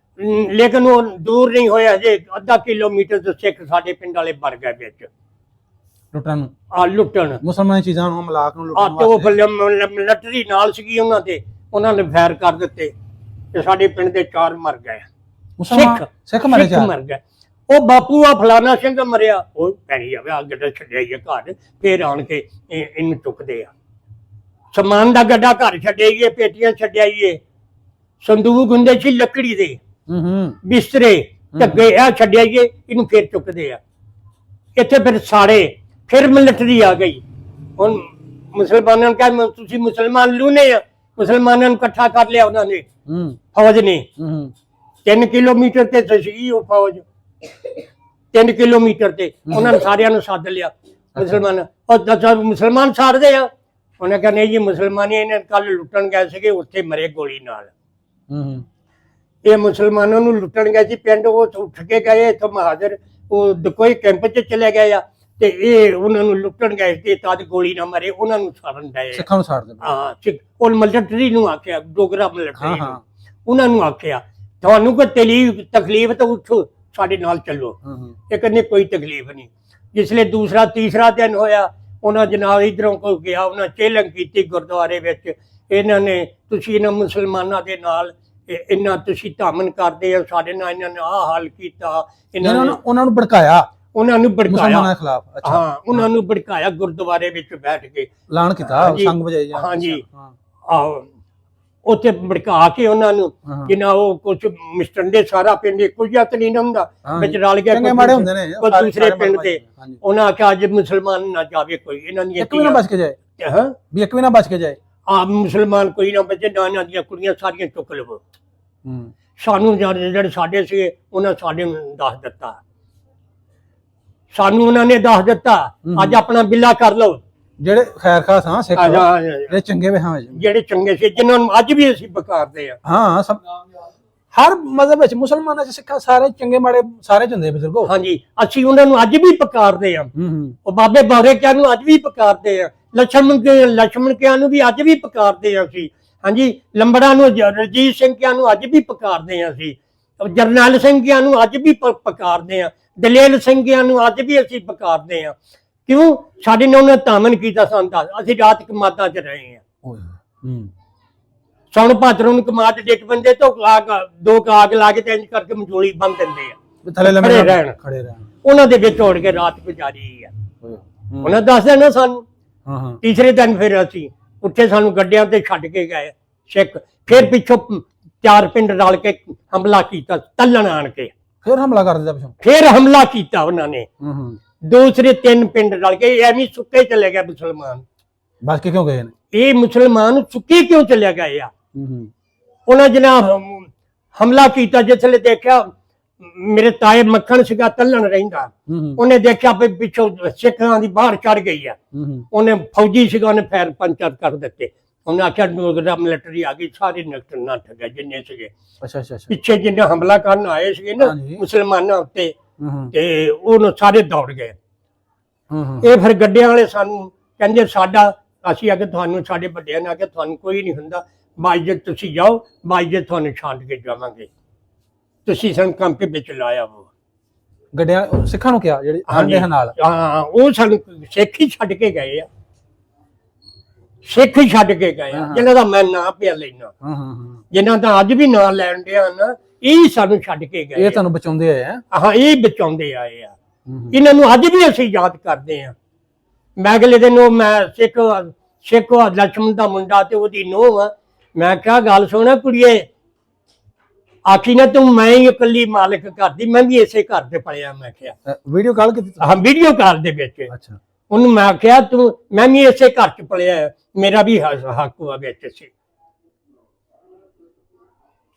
Speaker 1: ਲੇਕਿਨ ਉਹ ਦੂਰ ਨਹੀਂ ਹੋਇਆ ਜੇ ਅੱਧਾ ਕਿਲੋਮੀਟਰ ਤੋਂ ਸਿੱਖ ਸਾਡੇ ਪਿੰਡ ਵਾਲੇ ਵੜ ਗਏ ਵਿੱਚ
Speaker 3: ਲੁੱਟਣ ਨੂੰ
Speaker 1: ਆ ਲੁੱਟਣ
Speaker 3: ਮੁਸਲਮਾਨੀ ਚੀਜ਼ਾਂ ਨੂੰ ਮਲਾਕ ਨੂੰ
Speaker 1: ਆ
Speaker 3: ਲੁੱਟਣ
Speaker 1: ਤੇ ਉਹ
Speaker 3: ਵਾਸਤੇ
Speaker 1: ਲੱਟਰੀ ਨਾਲ ਸੀਗੀ ਉਹਨਾਂ ਤੇ ਉਹਨਾਂ ਨੇ ਫਾਇਰ ਕਰ ਦਿੱਤੇ ਤੇ ਸਾਡੇ ਪਿੰਡ ਦੇ 4 ਮਰ ਗਏ
Speaker 3: ਮੁਸਲਮਾਨ ਸਿੱਖ ਮਾਰੇ
Speaker 1: ਸਿੱਖ
Speaker 3: ਚਾਰ
Speaker 1: ਮਰ ਗਏ। ਉਹ ਬਾਪੂ ਆ ਫਲਾਣਾ ਸਿੰਘ ਮਰਿਆ ਉਹ ਪੈਣੀ ਜਾਵੇ ਆ ਗੱਡਾ ਛੱਡਿਆਈਏ ਘਰ ਫੇਰ ਆਣ ਕੇ ਇਹਨੂੰ ਚੁੱਕਦੇ ਆ ਸਮਾਨ ਦਾ ਗੱਡਾ ਘਰ ਛੱਡਿਆਈਏ ਪੇਟੀਆਂ ਛੱਡਿਆਈਏ ਸੰਦੂਕ ਹੁੰਦੇ ਸੀ ਲੱਕੜੀ ਦੇ
Speaker 3: ਹੂੰ
Speaker 1: ਬਿਸਤਰੇ ਢੱਗੇ ਆ ਛੱਡਿਆਈਏ ਇਹਨੂੰ ਫੇਰ ਚੁੱਕਦੇ ਆ ਇੱਥੇ ਫਿਰ ਸਾੜੇ ਫਿਰ ਮਿਲਟਰੀ ਆ ਗਈ ਹੁਣ ਮੁਸਲਮਾਨਾਂ ਨੂੰ ਕਹਿੰਦੇ ਤੁਸੀਂ ਮੁਸਲਮਾਨ ਲੂਨੇ ਆ ਮੁਸਲਮਾਨਾਂ ਨੂੰ ਇਕੱਠਾ ਕਰ ਲਿਆ ਉਹਨਾਂ ਨੇ
Speaker 3: ਹੂੰ
Speaker 1: ਫੌਜ ਨੇ
Speaker 3: ਹੂੰ
Speaker 1: 3 ਕਿਲੋਮੀਟਰ ਤੇ ਸੀ ਉਹ ਫੌਜ 3 ਕਿਲੋਮੀਟਰ ਤੇ ਉਹਨਾਂ ਨੇ ਸਾਰਿਆਂ ਨੂੰ ਸੱਦ ਲਿਆ ਮੁਸਲਮਾਨ ਉਹ ਦੱਸਾਂ ਮੁਸਲਮਾਨ ਸਾੜਦੇ ਆ ਉਹਨੇ ਕਿਹਾ ਨਹੀਂ ਜੀ ਮੁਸਲਮਾਨੀ ਇਹਨੇ ਕੱਲ ਲੁੱਟਣ ਗਏ ਸੀਗੇ ਉੱਥੇ ਮਰੇ ਗੋਲੀ ਨਾਲ
Speaker 3: ਹੂੰ
Speaker 1: ਇਹ ਮੁਸਲਮਾਨਾਂ ਨੂੰ ਲੁੱਟਣ ਗਏ ਸੀ ਪਿੰਡ ਉਹ ਉੱਠ ਕੇ ਗਏ ਇੱਥੋਂ ਮਹਾਜਰ ਉਹ ਕੋਈ ਕੈਂਪ 'ਚ ਚਲੇ ਗਏ ਆ ਤੇ ਇਹ ਉਹਨਾਂ ਨੂੰ ਲੁੱਟਣ ਗਏ ਤੇ ਤਦ ਗੋਲੀ ਨਾ ਮਰੇ ਉਹਨਾਂ ਨੂੰ ਸਾੜਨ ਡਏ
Speaker 3: ਸਿੱਖਾਂ ਨੂੰ ਸਾੜ ਦੇ
Speaker 1: ਹਾਂ ਸਿੱਖ ਉਹ ਮਿਲਟਰੀ ਨੂੰ ਆਖਿਆ ਡੋਗਰਾ ਮਿਲਟਰੀ
Speaker 3: ਹਾਂ
Speaker 1: ਨੂੰ
Speaker 3: ਹਾਂ
Speaker 1: ਉਹਨਾਂ ਨੂੰ ਆਖਿਆ ਤੁਹਾਨੂੰ ਕੋਈ ਤਕਲੀਫ ਤਾਂ ਉੱਠੋ ਸਾਡੇ ਨਾਲ ਚੱਲੋ
Speaker 3: ਹੂੰ
Speaker 1: ਇਹ ਕਹਿੰਦੇ ਕੋਈ ਤਕਲੀਫ ਨਹੀਂ ਜਿਸਲੇ ਦੂਸਰਾ ਤੀਸਰਾ ਦਿਨ ਹੋਇਆ ਉਹਨਾਂ ਜਨਾਬ ਇਧਰੋਂ ਕੋ ਗਿਆ ਉਹਨਾਂ ਚੇਲੰਗ ਕੀਤੀ ਗੁਰਦੁਆਰੇ ਵਿੱਚ ਇਹਨਾਂ ਨੇ ਤੁਸੀਂ ਇਹਨਾਂ ਮੁਸਲਮਾਨਾਂ ਦੇ ਨਾਲ ਇੰਨਾ ਤੁਸੀਂ ਧਾਮਨ ਕਰਦੇ ਆ ਸਾਡੇ ਨਾਲ ਇਹਨਾਂ ਨੇ ਆਹ ਹਾਲ ਕੀਤਾ ਇਹਨਾਂ ਨੇ
Speaker 3: ਉਹਨਾਂ ਨੂੰ ਭੜਕਾਇਆ
Speaker 1: ਉਹਨਾਂ ਨੂੰ
Speaker 3: ਮੁਸਲਮਾਨਾਂ
Speaker 1: ਭੜਕਾਇਆ
Speaker 3: ਦੇ ਖਿਲਾਫ ਅੱਛਾ
Speaker 1: ਹਾਂ ਉਹਨਾਂ ਨੂੰ ਭੜਕਾਇਆ ਗੁਰਦੁਆਰੇ ਵਿੱਚ ਬੈਠ ਕੇ
Speaker 3: ਐਲਾਨ ਕੀਤਾ
Speaker 1: ਹਾਂਜੀ,
Speaker 3: ਸੰਗ ਵਜਾਈ ਜਾਂ
Speaker 1: ਹਾਂਜੀ।
Speaker 3: ਹਾਂ
Speaker 1: ਆਹੋ ਉੱਥੇ ਭੜਕਾ ਕੇ ਉਹਨਾਂ ਨੂੰ
Speaker 3: ਹਾਂ।
Speaker 1: ਜਿਨਾ ਉਹ ਕੁਝ ਮਿਸਟੰਡੇ ਸਾਰਾ ਪਿੰਡ ਇੱਕੋ ਜਿਹਾ ਤਾਂ ਨਹੀਂ ਹੁੰਦਾ ਵਿੱਚ ਰਲ ਗਿਆ
Speaker 3: ਚੰਗੇ ਮਾੜੇ ਹੁੰਦੇ ਨੇ
Speaker 1: ਕੋਈ ਦੂਸਰੇ ਪਿੰਡ ਦੇ
Speaker 3: ਹਾਂਜੀ
Speaker 1: ਉਹਨਾਂ ਆਖਿਆ ਅੱਜ ਮੁਸਲਮਾਨ ਨਾ ਜਾਵੇ ਕੋਈ ਇਹਨਾਂ ਦੀਆਂ
Speaker 3: ਇੱਕ ਵੀ ਨਾ ਬਚ ਕੇ ਜਾਏ
Speaker 1: ਹਾਂ
Speaker 3: ਵੀ ਇੱਕ ਵੀ ਨਾ ਬਚ ਕੇ ਜਾਏ
Speaker 1: ਆ ਮੁਸਲਮਾਨ ਕੋਈ ਨਾ ਬਚੇ ਨਾ ਇਹਨਾਂ ਦੀਆਂ ਕੁੜੀਆਂ ਸਾਰੀਆਂ ਚੁੱਕ ਲਵੋ
Speaker 3: ਹੂੰ
Speaker 1: ਸਾਨੂੰ ਜਿਹੜੇ ਸਾਡੇ ਸੀ ਉਹਨਾਂ ਸਾਡੇ ਨੂੰ ਦੱਸ ਦਿੱਤਾ ਸਾਨੂੰ ਉਹਨਾਂ ਨੇ ਦੱਸ ਦਿੱਤਾ ਅੱਜ ਆਪਣਾ ਬਿੱਲਾ ਕਰ ਲਓ
Speaker 3: ਜਿਹੜੇ ਖੈਰ ਖਾਸ ਹਾਂ ਸਿੱਖ ਜਿਹੜੇ ਚੰਗੇ ਵੇ ਹਾਂ
Speaker 1: ਜਿਹੜੇ ਚੰਗੇ ਸੀ ਜਿਨ੍ਹਾਂ ਨੂੰ ਅੱਜ ਵੀ ਅਸੀਂ ਬਕਾਰਦੇ ਆ
Speaker 3: ਹਾਂ ਸਭ ਹਰ ਮਜ਼ਹਬ ਵਿੱਚ ਮੁਸਲਮਾਨਾਂ ਚ ਸਿੱਖਾਂ ਸਾਰੇ ਚੰਗੇ ਮਾੜੇ ਸਾਰੇ ਚ ਹੁੰਦੇ ਬਜ਼ੁਰਗੋ
Speaker 1: ਹਾਂਜੀ ਅਸੀਂ ਉਹਨਾਂ ਨੂੰ ਅੱਜ ਵੀ ਪਕਾਰਦੇ ਆ
Speaker 3: ਹੂੰ
Speaker 1: ਉਹ ਬਾਬੇ ਬਾਰੇ ਕਿਆਂ ਨੂੰ ਅੱਜ ਵੀ ਪਕਾਰਦੇ ਆ ਲਛਮਣ ਕਿਆਂ ਨੂੰ ਵੀ ਅੱਜ ਵੀ ਪਕਾਰਦੇ ਆ ਅਸੀਂ ਹਾਂਜੀ ਲੰਬੜਾ ਨੂੰ ਰਣਜੀਤ ਸਿੰਘ ਕਿਆਂ ਨੂੰ ਅੱਜ ਵੀ ਪਕਾਰਦੇ ਆ ਅਸੀਂ ਜਰਨੈਲ ਸਿੰਘ ਕਿਆਂ ਨੂੰ ਅੱਜ ਵੀ ਪਕਾਰਦੇ ਆ ਦਲੇਲ ਸਿੰਘ ਕਿਆਂ ਨੂੰ ਅੱਜ ਵੀ ਅਸੀਂ ਪਕਾਰਦੇ ਆ ਕਿਉਂ ਸਾਡੇ ਨੇ ਉਹਨੇ ਤਾਮਨ ਕੀਤਾ ਸੰਤਾ ਅਸੀਂ ਰਾਤ ਕਮਾਦਾਂ 'ਚ ਰਹੇ ਆ
Speaker 3: ਹੂੰ
Speaker 1: ਸੌਣ ਭਾਦਰੋਂ ਨੂੰ ਕਮਾਦ ਡਿੱਗ ਬੰਦੇ ਤੋਂ ਦੋ ਕਾਗ ਲਾ ਕੇ ਤੇ ਇੰਜ ਕਰਕੇ ਮਜੋਲੀ ਬੰਨ ਦਿੰਦੇ ਆ
Speaker 3: ਥੱਲੇ ਲੰਮੇ
Speaker 1: ਖੜੇ ਰਹਿਣ ਉਹਨਾਂ ਦੇ ਵਿੱਚ ਝੋੜ ਕੇ ਰਾਤ ਗੁਜ਼ਾਰੀ ਆ ਉਹਨਾਂ ਦੱਸ ਦੇਣਾ ਸਾਨੂੰ
Speaker 3: ਹਾਂ ਹਾਂ
Speaker 1: ਤੀਸਰੇ ਦਿਨ ਫਿਰ ਅਸੀਂ ਉੱਥੇ ਸਾਨੂੰ ਗੱਡਿਆਂ ਤੇ ਛੱਡ ਕੇ ਗਏ ਸਿੱਖ ਫਿਰ ਪਿੱਛੋਂ 4 ਪਿੰਡ ਰਲ ਕੇ ਹਮਲਾ ਕੀਤਾ ਤੱਲਣ ਆਣ ਕੇ
Speaker 3: ਫਿਰ ਹਮਲਾ ਕਰ ਦਿੱਤਾ ਪਿਛੋਂ
Speaker 1: ਫਿਰ ਹਮਲਾ ਕੀਤਾ ਉਹਨਾਂ ਨੇ
Speaker 3: ਹੂੰ
Speaker 1: ਦੂਸਰੇ 3 ਪਿੰਡ ਰਲ ਕੇ ਐਵੇਂ ਸੁੱਕੇ ਚਲੇ ਗਏ ਮੁਸਲਮਾਨ
Speaker 3: ਬਚ ਕੇ ਕਿਉਂ ਗਏ ਨੇ
Speaker 1: ਇਹ ਮੁਸਲਮਾਨ ਸੁੱਕੇ ਕਿਉਂ ਚਲੇ ਗਏ ਆ
Speaker 3: ਹੂੰ
Speaker 1: ਉਹਨਾਂ ਜਿਹਨਾਂ ਹਮਲਾ ਕੀਤਾ ਜਿਸਲੇ ਦੇਖਿਆ ਮੇਰੇ ਤਾਏ ਮੱਖਣ ਸੀਗਾ ਤੱਲਣ ਰਹਿੰਦਾ ਉਹਨੇ ਦੇਖਿਆ ਵੀ ਪਿੱਛੋਂ ਸਿੱਖਾਂ ਦੀ ਬਾਹਰ ਚੜ ਗਈ ਆ ਉਹਨੇ ਫੌਜੀ ਸੀਗਾ ਉਹਨੇ ਫੈਰ ਪੰਚਰ ਕਰ ਦਿੱਤੇ ਉਹਨੇ ਆਖਿਆ ਡੋਗਰਾ ਮਿਲਟਰੀ ਆ ਗਈ ਸਾਰੇ ਨਕਟ ਨਾ ਠੱਗਾ ਜਿੰਨੇ ਸੀਗੇ
Speaker 3: ਅੱਛਾ ਅੱਛਾ
Speaker 1: ਪਿੱਛੇ ਜਿੰਨੇ ਹਮਲਾ ਕਰਨ ਆਏ ਸੀਗੇ ਨਾ ਮੁਸਲਮਾਨਾਂ ਉੱਤੇ ਤੇ ਉਹਨੂੰ ਸਾਰੇ ਦੌੜ ਗਏ ਇਹ ਫਿਰ ਗੱਡਿਆਂ ਵਾਲੇ ਸਾਨੂੰ ਕਹਿੰਦੇ ਸਾਡਾ ਅਸੀਂ ਆ ਕੇ ਤੁਹਾਨੂੰ ਸਾਡੇ ਵੱਡਿਆਂ ਨੇ ਆ ਕੇ ਤੁਹਾਨੂੰ ਕੋਈ ਨਹੀਂ ਹੁੰਦਾ ਬਾਈਜਤ ਤੁਸੀਂ ਜਾਓ ਬਾਈਜਤ ਤੁਹਾਨੂੰ ਛੱਡ ਕੇ ਜਾਵਾਂਗੇ ਤੁਸੀਂ ਸਾਨੂੰ ਕੰਮ ਕੇ ਵਿੱਚ ਲਾਇਆ ਉਹ
Speaker 3: ਗੱਡਿਆਂ ਸਿੱਖਾਂ ਨੂੰ ਕਿਹਾ ਜਿਹੜੇ ਆਂਦੇ ਨਾਲ
Speaker 1: ਹਾਂ ਉਹ ਸਾਨੂੰ ਸਿੱਖ ਹੀ ਛੱਡ ਕੇ ਗਏ ਆ ਸਿੱਖ ਹੀ ਛੱਡ ਕੇ ਗਏ ਆ ਜਿਨ੍ਹਾਂ ਦਾ ਮੈਂ ਨਾਂ ਪਿਆ ਲੈਣਾ ਜਿਨ੍ਹਾਂ ਦਾ ਅੱਜ ਵੀ ਨਾਂ ਲੈਣ ਡਿਆ ਨਾ ਇਹ ਸਾਨੂੰ ਛੱਡ ਕੇ ਗਏ
Speaker 3: ਇਹ ਤੁਹਾਨੂੰ ਬਚਾਉਂਦੇ ਆਏ ਆ
Speaker 1: ਹਾਂ ਇਹ ਬਚਾਉਂਦੇ ਆਏ ਆ ਇਹਨਾਂ ਨੂੰ ਅੱਜ ਵੀ ਅਸੀਂ ਯਾਦ ਕਰਦੇ ਆ ਮੈਂ ਅਗਲੇ ਦਿਨ ਉਹ ਮੈਂ ਸਿੱਖ ਲਛਮਣ ਦਾ ਮੁੰਡਾ ਤੇ ਉਹਦੀ ਨੂੰਹ ਆ ਮੈਂ ਕਿਹਾ ਗੱਲ ਸੁਣਾ ਕੁੜੀਏ ਆਖੀ ਨਾ ਤੂੰ ਮੈਂ ਹੀ ਇਕੱਲੀ ਮਾਲਕ ਕਰਦੀ ਮੈਂ ਵੀ ਇਸੇ ਘਰ ਤੇ ਪਲਿਆ ਮੈਂ ਕਿਹਾ
Speaker 3: ਵੀਡੀਓ ਕਾਲ ਕੀਤੀ
Speaker 1: ਹਾਂ ਵੀਡੀਓ ਕਾਲ ਦੇ ਵਿੱਚ
Speaker 3: ਅੱਛਾ
Speaker 1: ਉਹਨੂੰ ਮੈਂ ਕਿਹਾ ਤੂੰ ਮੈਂ ਵੀ ਇਸੇ ਘਰ ਚ ਪਲਿਆ ਮੇਰਾ ਵੀ ਹੱਕ ਹੋਆ ਵਿੱਚ ਸੀ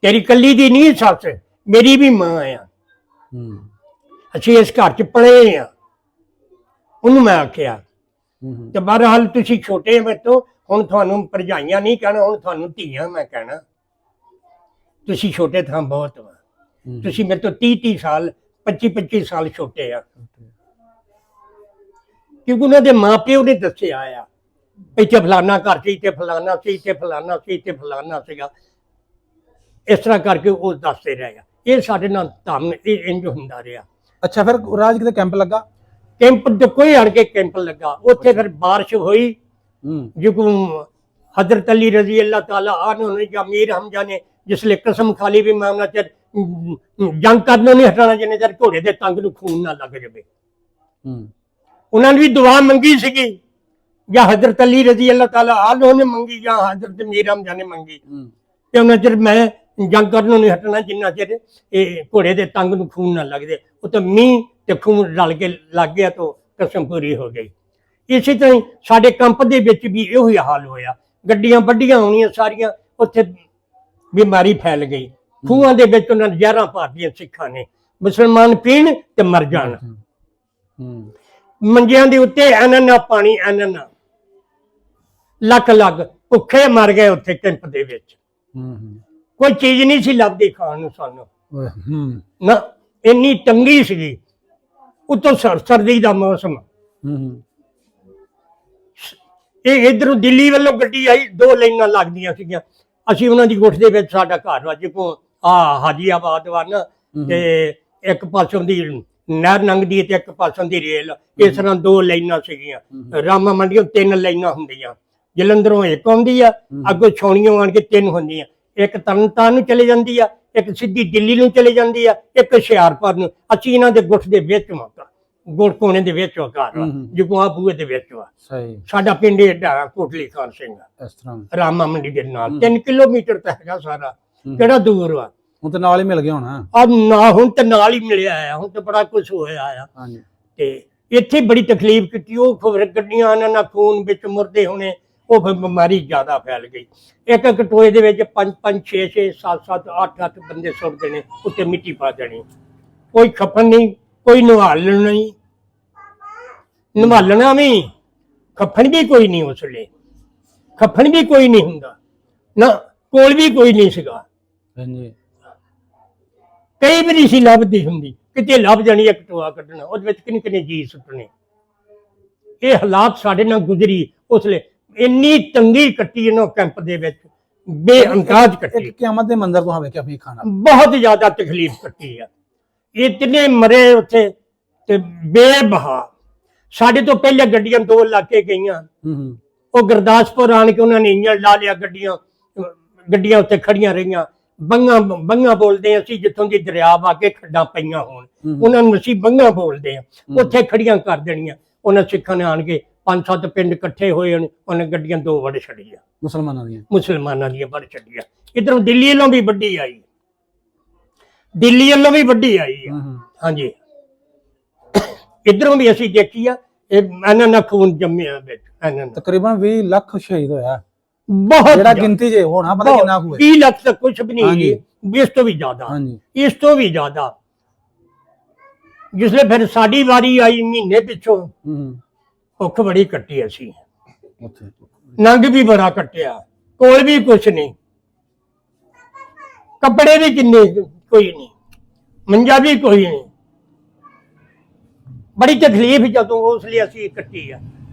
Speaker 1: ਤੇਰੀ ਇਕੱਲੀ ਦੀ ਨਹੀਂ ਸੱਸ ਮੇਰੀ ਵੀ ਮਾਂ ਆ ਅਸੀਂ ਇਸ ਘਰ 'ਚ ਪਲੇ ਆ। ਉਹਨੂੰ ਮੈਂ ਆਖਿਆ ਤੇ ਬਹਰਹਾਲ ਤੁਸੀਂ ਛੋਟੇ ਮੇਰੇ ਤੋਂ, ਹੁਣ ਤੁਹਾਨੂੰ ਭਰਜਾਈਆਂ ਨਹੀਂ ਕਹਿਣਾ, ਹੁਣ ਤੁਹਾਨੂੰ ਧੀਆਂ ਮੈਂ ਕਹਿਣਾ। ਤੁਸੀਂ ਛੋਟੇ ਥਾਂ ਬਹੁਤ ਵਾ, ਤੁਸੀਂ ਮੇਰੇ ਤੋਂ 30 ਸਾਲ 25 ਸਾਲ ਛੋਟੇ ਆ। ਕਿਉਂਕਿ ਉਹਨਾਂ ਦੇ ਮਾਪਿਓ ਨੇ ਦੱਸਿਆ ਆ, ਇੱਥੇ ਫਲਾਨਾ ਘਰ ਸੀ, ਇੱਥੇ ਫਲਾਨਾ ਸੀ, ਇੱਥੇ ਫਲਾਨਾ ਸੀ, ਇੱਥੇ ਫਲਾਨਾ ਸੀਗਾ। ਇਸ ਤਰ੍ਹਾਂ ਕਰਕੇ ਉਹ ਦੱਸਦੇ ਰਹੇ ਆ। ਇਹ ਸਾਡੇ ਨਾਲ ਧੰਮ ਇਹ ਇੰਜ ਹੁੰਦਾ ਰਿਹਾ।
Speaker 3: ਅੱਛਾ, ਫਿਰ ਰਾਜ ਕਿਤੇ ਕੈਂਪ ਲੱਗਾ?
Speaker 1: ਕੈਂਪ ਤੇ ਕੋਈ ਅੜ ਕੇ ਕੈਂਪ ਲੱਗਾ ਉੱਥੇ। ਫਿਰ ਬਾਰਿਸ਼ ਹੋਈ, ਜਿਕੂ हजरत अली रजी अल्लाह ताला अन्हु ने या मीर हमजा ने जिसले कसम खाली भी मैं उन्हें चर जंग करने नहीं हटाना जिन्हें चर घोड़े के तंग नूं खून ना लग जाए। उन्होंने भी दुआ मंगी सी, या हजरत अली रजी अल्लाह ताला अन्हु ने मंगी या हजरत मीर हमजा ने मंगी कि उन्हें चर मैं जंग करने नहीं हटना जिन्ना चर घोड़े के तंग नूं खून ना लग जाए। वो तो मीह ते खून रल के लग गया तो कसम पूरी हो गई। इसी तरह साडे कंप दे विच भी इहो ही हाल होया। गड्डियां वड्डियां होणियां सारियां, उत्थे बीमारी फैल गई। खूहां दे विच उन्हां ने जहरां पा दियां सिखां ने, मुसलमान पीण ते मर जाण। मंजियां दे उत्ते ऐना पानी, ऐना लख लख भुखे मर गए उत्थे कैंप दे विच। कोई चीज नहीं सी लभदी खाण नूं सानूं ना, इन्नी तंगी सीगी। उत्तों सर्दी दा मौसम। इधरों दिल्ली वालों गड्डी आई, 2 लाइनां लगदियां सीगियां। असीं उन्हां दी गुठ दे विच साडा घर वा जिकों हाजीआबाद वा ना, ते एक पासों दी नहर लंघदी ते एक पासों दी रेल। इस तरह 2 लाइनां सीगियां। रामा मंडियों 3 लाइनां हुंदियां। जलंधरों एक आउंदी आ, अगों छौणियों आण के 3 हुंदियां। एक तरनताਰਨ नूं चले जांदी आ, एक सीधी दिल्ली नूं चले जांदी आ, एक हुशियारपुर नूं। असीं इन्हां दे गुठ दे विच वां, गुड़ कोने दे विच वा घर वा, जिकों आ बूहे दे विच वा।
Speaker 3: सही।
Speaker 1: साडा पिंड एडा कोटली खान सिंह
Speaker 3: इस तरह
Speaker 1: रामा मंडी दे नाल 3 किलोमीटर तक हैगा सारा। किहड़ा दूर वा,
Speaker 3: ਹੁਣ ਤੇ ਨਾਲ ਹੀ ਮਿਲ ਗਿਆ ਹੋਣਾ।
Speaker 1: आ ना हुण ते नाल ही मिलिया है, हुण ते बड़ा कुछ होया आ।
Speaker 3: ਹਾਂਜੀ।
Speaker 1: ते इत्थे बड़ी तकलीफ कीती। ओ फिर गड्डियां ना खून विच मुरदे होने, ओ फिर बीमारी ज्यादा फैल गई। एक एक टोए दे विच 5 6 7 7 8 8 बंदे सुटदे ने, उत्ते मिट्टी पा देनी। कोई खपन नहीं, कोई नवालन नहीं, नवालना भी खफन भी कोई नहीं। उसले खफन भी कोई नहीं हुंदा ना, कोल भी कोई नहीं सीगा।
Speaker 3: ਹਾਂਜੀ।
Speaker 1: कई भी नहीं सी लभदी हुंदी, किते लभ जानी एक टोआ कड्ढना, ਉਹਦੇ ਵਿੱਚ ਕਿੰਨੇ ਕਿੰਨੇ ਜੀ ਸੁੱਟਣੇ। ਇਹ ਹਾਲਾਤ ਸਾਡੇ ਨਾਲ ਗੁਜ਼ਰੀ। ਉਸਲੇ ਇੰਨੀ ਤੰਗੀ ਕੱਟੀ ਇਹਨਾਂ ਕੈਂਪ ਦੇ ਵਿੱਚ, ਬੇਅੰਦਾਜ਼ ਕੱਟੀ।
Speaker 3: ਇੱਕ ਕਿਆਮਤ ਦੇ ਮੰਜ਼ਰ ਤੋਂ ਹਵੇ ਕਿ ਆਪਣੀ ਖਾਣਾ
Speaker 1: ਬਹੁਤ ਜ਼ਿਆਦਾ ਤਕਲੀਫ ਕੱਟੀ ਆ। ਇਤਨੇ ਮਰੇ ਉੱਥੇ ਤੇ ਬੇਬਹਾ। ਸਾਡੇ ਤੋਂ ਪਹਿਲੇ ਗੱਡੀਆਂ 2 ਲਾ ਕੇ ਗਈਆਂ। ਉਹ ਗੁਰਦਾਸਪੁਰ ਆਣ ਕੇ ਉਹਨਾਂ ਨੇ ਇੰਜਣ ਲਾ ਲਿਆ, ਗੱਡੀਆਂ ਉੱਤੇ ਖੜੀਆਂ ਰਹੀਆਂ। ਬੰਗਾ ਬੋਲਦੇ ਆ ਅਸੀਂ, ਜਿੱਥੋਂ ਦੀ ਦਰਿਆ ਵਾ ਕੇ ਖੱਡਾਂ ਪਈਆਂ ਹੋਣ ਉਹਨਾਂ ਨੂੰ ਅਸੀਂ ਬੰਗਾ ਬੋਲਦੇ ਆ। ਉੱਥੇ ਖੜੀਆਂ ਕਰ ਦੇਣੀਆਂ। ਉਹਨਾਂ ਸਿੱਖਾਂ ਨੇ ਆਣ ਕੇ 5-7 ਪਿੰਡ ਇਕੱਠੇ ਹੋਏ ਹੋਣ, ਉਹਨੇ ਗੱਡੀਆਂ 2 ਵੜ ਛੱਡੀਆਂ, ਮੁਸਲਮਾਨਾਂ ਦੀਆਂ ਵੜ ਛੱਡੀਆਂ। ਇਧਰੋਂ ਦਿੱਲੀ ਵੱਲੋਂ ਵੀ ਵੱਡੀ ਆਈ, ਦਿੱਲੀ ਵੱਲੋਂ ਵੀ ਵੱਡੀ ਆਈ ਆ। ਹਾਂਜੀ, ਇਧਰੋਂ ਵੀ ਅਸੀਂ ਦੇਖੀ ਆ। ਇਹਨਾਂ ਨਾਲ ਖੂਨ ਜੰਮਿਆ ਵਿੱਚ।
Speaker 3: ਤਕਰੀਬਨ 20 ਲੱਖ ਸ਼ਹੀਦ ਹੋਇਆ।
Speaker 1: बहुत
Speaker 3: ਜਿਹੜਾ ਗਿਣਤੀ ਜੇ ਹੋਣਾ ਪਤਾ ਕਿੰਨਾ ਹੋਇਆ।
Speaker 1: 20 ਲੱਖ ਤੱਕ ਕੁਝ ਵੀ ਨਹੀਂ, ਇਸ ਤੋਂ ਵੀ ਜ਼ਿਆਦਾ। ਇਸ ਤੋਂ ਵੀ ਜ਼ਿਆਦਾ। ਜਿਸਲੇ ਫਿਰ ਸਾਡੀ ਵਾਰੀ ਆਈ ਮਹੀਨੇ ਪਿੱਛੋਂ, ਭੁੱਖ ਬੜੀ ਕੱਟੀ ਅਸੀਂ, ਨੰਗ ਵੀ ਬੜਾ ਕੱਟਿਆ, ਕੋਲ ਵੀ ਕੁਛ ਨਹੀਂ, ਕੱਪੜੇ ਵੀ ਕਿੰਨੇ ਕੋਈ ਨਹੀਂ, ਮੰਜਾ ਵੀ ਕੋਈ ਨਹੀਂ। ਬੜੀ ਤਕਲੀਫ ਜਦੋਂ ਉਸ ਲਈ ਅਸੀਂ ਕੱਟੀ ਆ।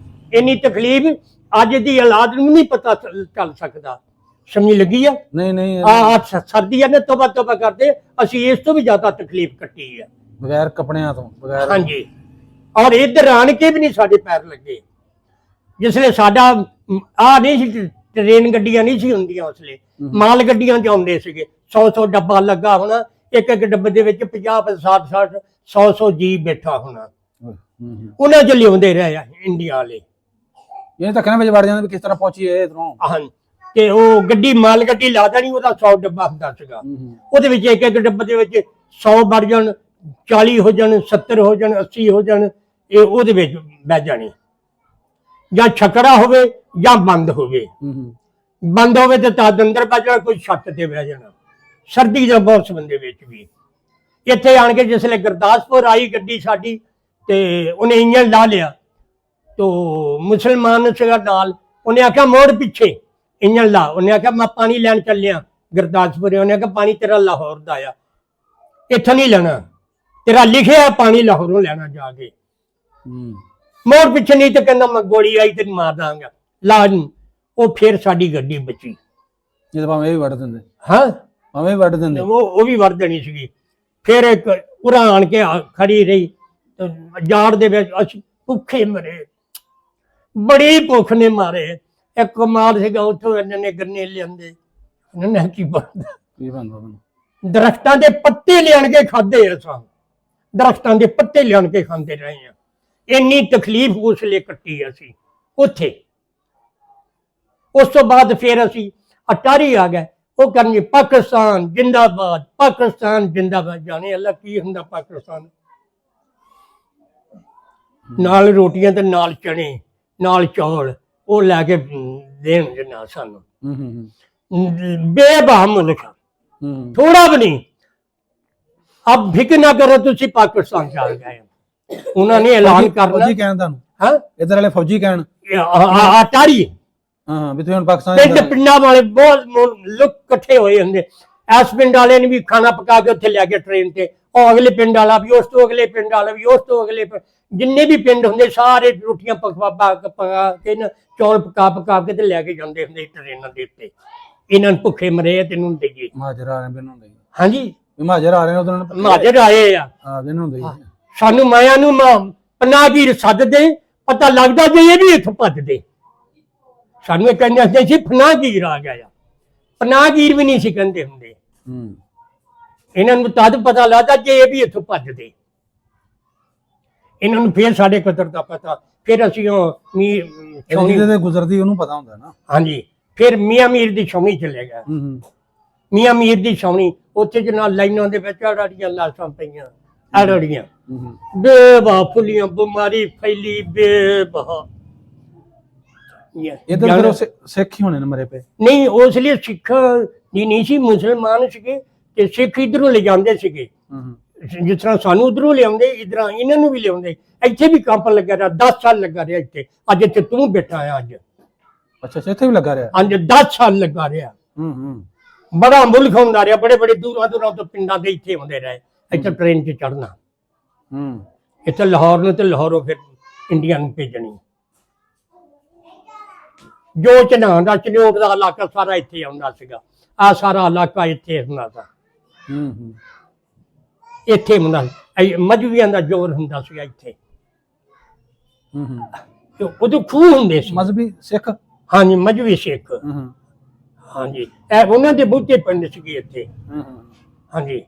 Speaker 1: ਇੰਨੀ ਤਕਲੀਫ ਅੱਜ ਦੀ ਔਲਾਦ ਨੂੰ ਨਹੀਂ ਪਤਾ ਚੱਲ ਸਕਦਾ। ਸਮਝ ਲੱਗੀ ਆ?
Speaker 3: ਨਹੀਂ
Speaker 1: ਸਰਦੀ ਆ ਨਾ, ਤੋਬਾ ਕਰਦੇ। ਅਸੀਂ ਇਸ ਤੋਂ ਵੀ ਜ਼ਿਆਦਾ ਤਕਲੀਫ ਕੱਟੀ ਆ,
Speaker 3: ਬਗੈਰ ਕੱਪੜਿਆਂ ਤੋਂ, ਬਗੈਰ।
Speaker 1: ਹਾਂਜੀ। ਔਰ ਇੱਧਰ ਆਣ ਕੇ ਵੀ ਨਹੀਂ ਸਾਡੇ ਪੈਰ ਲੱਗੇ। ਜਿਸਲੇ ਸਾਡਾ ਨਹੀਂ ਸੀ, ਟ੍ਰੇਨ ਗੱਡੀਆਂ ਨਹੀਂ ਸੀ ਹੁੰਦੀਆਂ, ਉਸਲੇ ਮਾਲ ਗੱਡੀਆਂ ਚ ਆਉਂਦੇ ਸੀਗੇ। 100 ਡੱਬਾ ਲੱਗਾ ਹੋਣਾ, ਇੱਕ ਡੱਬੇ ਦੇ ਵਿੱਚ 50 60 100 ਜੀ ਬੈਠਾ ਹੋਣਾ। ਉਹਨਾਂ ਚ ਲਿਆਉਂਦੇ ਰਹੇ ਆ ਇੰਡੀਆ ਵਾਲੇ।
Speaker 3: ਇਹ ਤਾਂ ਕਹਿੰਦੇ ਵਿੱਚ ਵੜ ਜਾਂਦੇ ਵੀ ਕਿਸ ਤਰ੍ਹਾਂ ਪਹੁੰਚੀ ਇਹ ਇਧਰੋਂ।
Speaker 1: ਹਾਂ, ਤੇ ਉਹ ਗੱਡੀ ਮਾਲ ਗੱਡੀ ਲਾ ਦੇਣੀ, ਉਹਦਾ 100 ਡੱਬਾ ਹੁੰਦਾ ਸੀਗਾ। ਉਹਦੇ ਵਿੱਚ ਇੱਕ ਡੱਬੇ ਦੇ ਵਿੱਚ 100 ਵੜ ਜਾਣ, 40 ਹੋ ਜਾਣ, 70 ਹੋ ਜਾਣ, 80 ਹੋ ਜਾਣ। ਇਹ ਉਹਦੇ ਵਿੱਚ ਬਹਿ ਜਾਣੀ। ਜਾਂ ਛਕੜਾ ਹੋਵੇ ਜਾਂ ਬੰਦ ਹੋਵੇ। ਬੰਦ ਹੋਵੇ ਤੇ ਤਾਂ ਅੰਦਰ ਬਹਿ ਜਾਣਾ, ਕੋਈ ਛੱਤ ਤੇ ਬਹਿ ਜਾਣਾ। ਸਰਦੀ ਦੇ ਮੌਸਮ ਦੇ ਵਿੱਚ ਵੀ ਇੱਥੇ ਆਣ ਕੇ ਜਿਸਲੇ ਗੁਰਦਾਸਪੁਰ ਆਈ ਗੱਡੀ ਸਾਡੀ ਤੇ ਉਹਨੇ ਇੰਜਣ ਲਾ ਲਿਆ, ਤੋ ਮੁਸਲਮਾਨ ਸੀਗਾ ਨਾਲ, ਉਹਨੇ ਆਖਿਆ ਮੋੜ ਪਿੱਛੇ, ਇੰਜਣ ਲਾ। ਉਹਨੇ ਆਖਿਆ ਮੈਂ ਪਾਣੀ ਲੈਣ ਚੱਲਿਆ ਗੁਰਦਾਸਪੁਰ। ਉਹਨੇ ਆਖਿਆ ਪਾਣੀ ਤੇਰਾ ਲਾਹੌਰ ਦਾ ਆ, ਇੱਥੋਂ ਨਹੀਂ ਲੈਣਾ, ਤੇਰਾ ਲਿਖਿਆ ਪਾਣੀ ਲਾਹੌਰੋਂ ਲੈਣਾ ਜਾ ਕੇ। ਮੋੜ ਪਿੱਛੇ, ਨਹੀਂ ਤੇ ਕਹਿੰਦਾ ਮੈਂ ਗੋਲੀ ਆਈ ਤੇ ਮਾਰ ਦਾਂਗਾ ਲਾਜ਼ਮ। ਉਹ ਫਿਰ ਸਾਡੀ ਗੱਡੀ ਬਚੀ।
Speaker 3: ਜਦੋਂ ਭਾਵੇਂ ਇਹ ਵੀ ਵੱਢ ਦਿੰਦੇ,
Speaker 1: ਹਾਂ
Speaker 3: ਭਾਵੇਂ ਵੱਢ ਦਿੰਦੇ,
Speaker 1: ਉਹ ਵੀ ਵਰ ਦੇਣੀ ਸੀਗੀ। ਫਿਰ ਇੱਕ ਉਰਾ ਆਣ ਕੇ ਖੜੀ ਰਹੀ ਜਾੜ ਦੇ ਵਿੱਚ, ਅਸੀਂ ਭੁੱਖੇ ਮਰੇ, ਬੜੀ ਭੁੱਖ ਨੇ ਮਾਰੇ। ਇੱਕ ਕਮਾਲ ਸੀਗਾ, ਉੱਥੋਂ ਇਹਨਾਂ ਨੇ ਗੰਨੇ ਲਿਆਂਦੇ, ਇਹਨਾਂ ਨੇ ਕੀ ਬਣਦਾ,
Speaker 3: ਕੀ ਬਣਦਾ
Speaker 1: ਦਰਖਤਾਂ ਦੇ ਪੱਤੇ ਲਿਆਣ ਕੇ ਖਾਦੇ ਅਸਾਂ, ਦਰਖਤਾਂ ਦੇ ਪੱਤੇ ਲਿਆਣ ਕੇ ਖਾਂਦੇ ਰਹੇ ਆ। ਇੰਨੀ ਤਕਲੀਫ ਉਸ ਲਈ ਕੱਟੀ ਅਸੀਂ ਉੱਥੇ। ਉਸ ਤੋਂ ਬਾਅਦ ਫਿਰ ਅਸੀਂ ਅਟਾਰੀ ਆ ਗਏ। ਉਹ ਕਰਨਗੇ ਪਾਕਿਸਤਾਨ ਜਿੰਦਾਬਾਦ, ਪਾਕਿਸਤਾਨ ਜਿੰਦਾਬਾਦ। ਜਾਣੇ ਅੱਲਾ ਕੀ ਹੁੰਦਾ ਪਾਕਿਸਤਾਨ। ਨਾਲ ਰੋਟੀਆਂ ਤੇ ਨਾਲ ਚਣੇ, ਨਾਲ ਚੌਲ, ਉਹ ਲੈ ਕੇ ਦੇਣ ਜਨਾ ਸਾਨੂੰ। ਬੇਬਾ ਮੁਲਕ, ਥੋੜਾ ਵੀ ਨਹੀਂ। ਅਬ ਫਿਕਰ ਨਾ ਕਰੋ, ਤੁਸੀਂ ਪਾਕਿਸਤਾਨ ਚਲ ਗਏ। ਉਹਨਾਂ ਨੇ ਐਲਾਨ ਕਰਨਾ।
Speaker 3: ਫੌਜੀ ਕਹਿਣ ਤੁਹਾਨੂੰ,
Speaker 1: ਹਾਂ
Speaker 3: ਇਧਰ ਵਾਲੇ ਫੌਜੀ ਕਹਿਣ
Speaker 1: ਅਟਾਰੀ
Speaker 3: ਵੀ ਤੁਸੀਂ ਹੁਣ ਪਾਕਿਸਤਾਨ
Speaker 1: ਪਿੰਡਾਂ ਵਾਲੇ ਬਹੁਤ ਲੋਕ ਇਕੱਠੇ ਹੋਏ ਹੁੰਦੇ। ਇਸ ਪਿੰਡ ਵਾਲੇ ਨੇ ਵੀ ਖਾਣਾ ਪਕਾ ਕੇ ਉੱਥੇ ਲੈ ਕੇ ਟ੍ਰੇਨ ਤੇ, ਉਹ ਅਗਲੇ ਪਿੰਡ ਵਾਲਾ ਵੀ, ਉਸ ਤੋਂ ਅਗਲੇ ਪਿੰਡ ਵਾਲਾ ਵੀ, ਉਸ ਤੋਂ ਅਗਲੇ ਜਿੰਨੇ ਵੀ ਪਿੰਡ ਹੁੰਦੇ ਸਾਰੇ ਰੋਟੀਆਂ ਪਕਾ ਕੇ ਨਾ, ਚੌਲ ਪਕਾ ਕੇ ਤੇ ਲੈ ਕੇ ਜਾਂਦੇ ਹੁੰਦੇ ਟ੍ਰੇਨਾਂ ਦੇ ਉੱਤੇ। ਇਹਨਾਂ ਨੂੰ ਭੁੱਖੇ ਮਰੇ ਤੈਨੂੰ ਦੇਈਏ।
Speaker 3: ਮਹਾਜਰ ਆ ਰਹੇ ਬਿਨਾਂ ਹੁੰਦੇ,
Speaker 1: ਹਾਂਜੀ
Speaker 3: ਮਹਾਜਰ ਆ ਰਹੇ ਉਦੋਂ
Speaker 1: ਮਹਾਜਰ ਆਏ ਆ,
Speaker 3: ਬਿਨਾਂ ਹੁੰਦੇ।
Speaker 1: ਸਾਨੂੰ ਮਾਇਆ ਨੂੰ ਪਨਾਹਗੀਰ ਸੱਦਦੇ, ਪਤਾ ਲੱਗਦਾ ਜੇ ਇਹ ਵੀ ਇੱਥੋਂ ਭੱਜਦੇ। ਸਾਨੂੰ ਇਹ ਕਹਿੰਦੇ ਸੀ ਪਨਾਹਗੀਰ ਆ ਗਿਆ। ਪਨਾਹਗੀਰ ਵੀ ਨਹੀਂ ਸੀ ਕਹਿੰਦੇ ਹੁੰਦੇ। ਇਹਨਾਂ ਨੂੰ ਤਦ ਪਤਾ ਲੱਗਦਾ ਜੇ ਇਹ ਵੀ ਇੱਥੋਂ ਭੱਜਦੇ। ਇਹਨਾਂ ਨੂੰ ਫਿਰ ਸਾਡੇ ਕਦਰ ਦਾ ਪਤਾ। ਫਿਰ ਅਸੀਂ
Speaker 3: ਜਿਹਦੇ ਗੁਜ਼ਰਦੀ ਉਹਨੂੰ ਪਤਾ ਹੁੰਦਾ ਨਾ।
Speaker 1: ਹਾਂਜੀ, ਫਿਰ ਮੀਆਂ ਮੀਰ ਦੀ ਛਾਉਣੀ ਚਲੇ ਗਏ। ਮੀਆਂ ਮੀਰ ਦੀ ਛਾਉਣੀ, ਉੱਥੇ ਜਨਾ ਲਾਈਨਾਂ ਦੇ ਵਿੱਚ ਅੜੜੀਆਂ ਲਾਸ਼ਾਂ ਪਈਆਂ, ਅੜੜੀਆਂ ਬੇਬਾ ਫੁੱਲੀਆਂ, ਬਿਮਾਰੀ ਫੈਲੀ ਬੇਬਾ।
Speaker 3: ਇਧਰ ਫਿਰ ਸਿੱਖ ਹੀ ਹੋਣੇ ਨੇ ਮਰੇ ਪਏ।
Speaker 1: ਨਹੀਂ, ਉਸ ਲਈ ਸਿੱਖ ਜੀ ਨਹੀਂ ਸੀ, ਮੁਸਲਮਾਨ ਸੀਗੇ ਤੇ ਸਿੱਖ ਇਧਰੋਂ ਲੈ ਜਾਂਦੇ ਸੀਗੇ। ਜਿਸ ਤਰ੍ਹਾਂ ਸਾਨੂੰ ਉਧਰੋਂ ਲਿਆਉਂਦੇ, ਇਧਰ ਇਹਨਾਂ ਨੂੰ ਵੀ ਲਿਆਉਂਦੇ। ਇੱਥੇ ਵੀ ਕੰਪ ਲੱਗਾ ਰਿਹਾ, 10 ਸਾਲ ਲੱਗਾ ਰਿਹਾ ਇੱਥੇ। ਅੱਜ ਇੱਥੇ ਤੂੰ ਬੈਠਾ ਆ ਅੱਜ।
Speaker 3: ਅੱਛਾ, ਇੱਥੇ ਵੀ ਲੱਗਾ ਰਿਹਾ?
Speaker 1: ਹਾਂਜੀ, 10 ਸਾਲ ਲੱਗਾ ਰਿਹਾ। ਬੜਾ ਮੁਲਕ ਹੁੰਦਾ ਰਿਹਾ, ਬੜੇ ਬੜੇ ਦੂਰਾਂ ਤੋਂ ਪਿੰਡਾਂ ਦੇ ਇੱਥੇ ਆਉਂਦੇ ਰਹੇ। ਇੱਥੇ ਟ੍ਰੇਨ 'ਚ ਚੜ੍ਹਨਾ, ਇੱਥੇ ਲਾਹੌਰ ਨੂੰ ਤੇ ਲਾਹੌਰੋਂ ਫਿਰ ਇੰਡੀਆ ਨੂੰ ਭੇਜਣੀ। ਜੋ ਚਨਾਹ ਦਾ ਚਨੋਟ ਦਾ ਇਲਾਕਾ ਸਾਰਾ ਇੱਥੇ ਆਉਂਦਾ ਸੀਗਾ। ਆ ਸਾਰਾ ਇਲਾਕਾ ਇੱਥੇ ਹੁੰਦਾ ਸੀ। ਇੱਥੇ ਹੁੰਦਾ ਮਜਬੀਆਂ ਦਾ ਜ਼ੋਰ ਹੁੰਦਾ ਸੀਗਾ ਇੱਥੇ। ਉਦੋਂ ਖੂਹ ਹੁੰਦੇ ਸੀ
Speaker 3: ਮਜ਼ਹਬੀ ਸਿੱਖ।
Speaker 1: ਹਾਂਜੀ, ਮਜਬੀ ਸਿੱਖ। ਹਾਂਜੀ, ਇਹ ਉਹਨਾਂ ਦੇ ਬੂਟੇ ਪਿੰਡ ਸੀਗੇ ਇੱਥੇ। ਹਾਂਜੀ,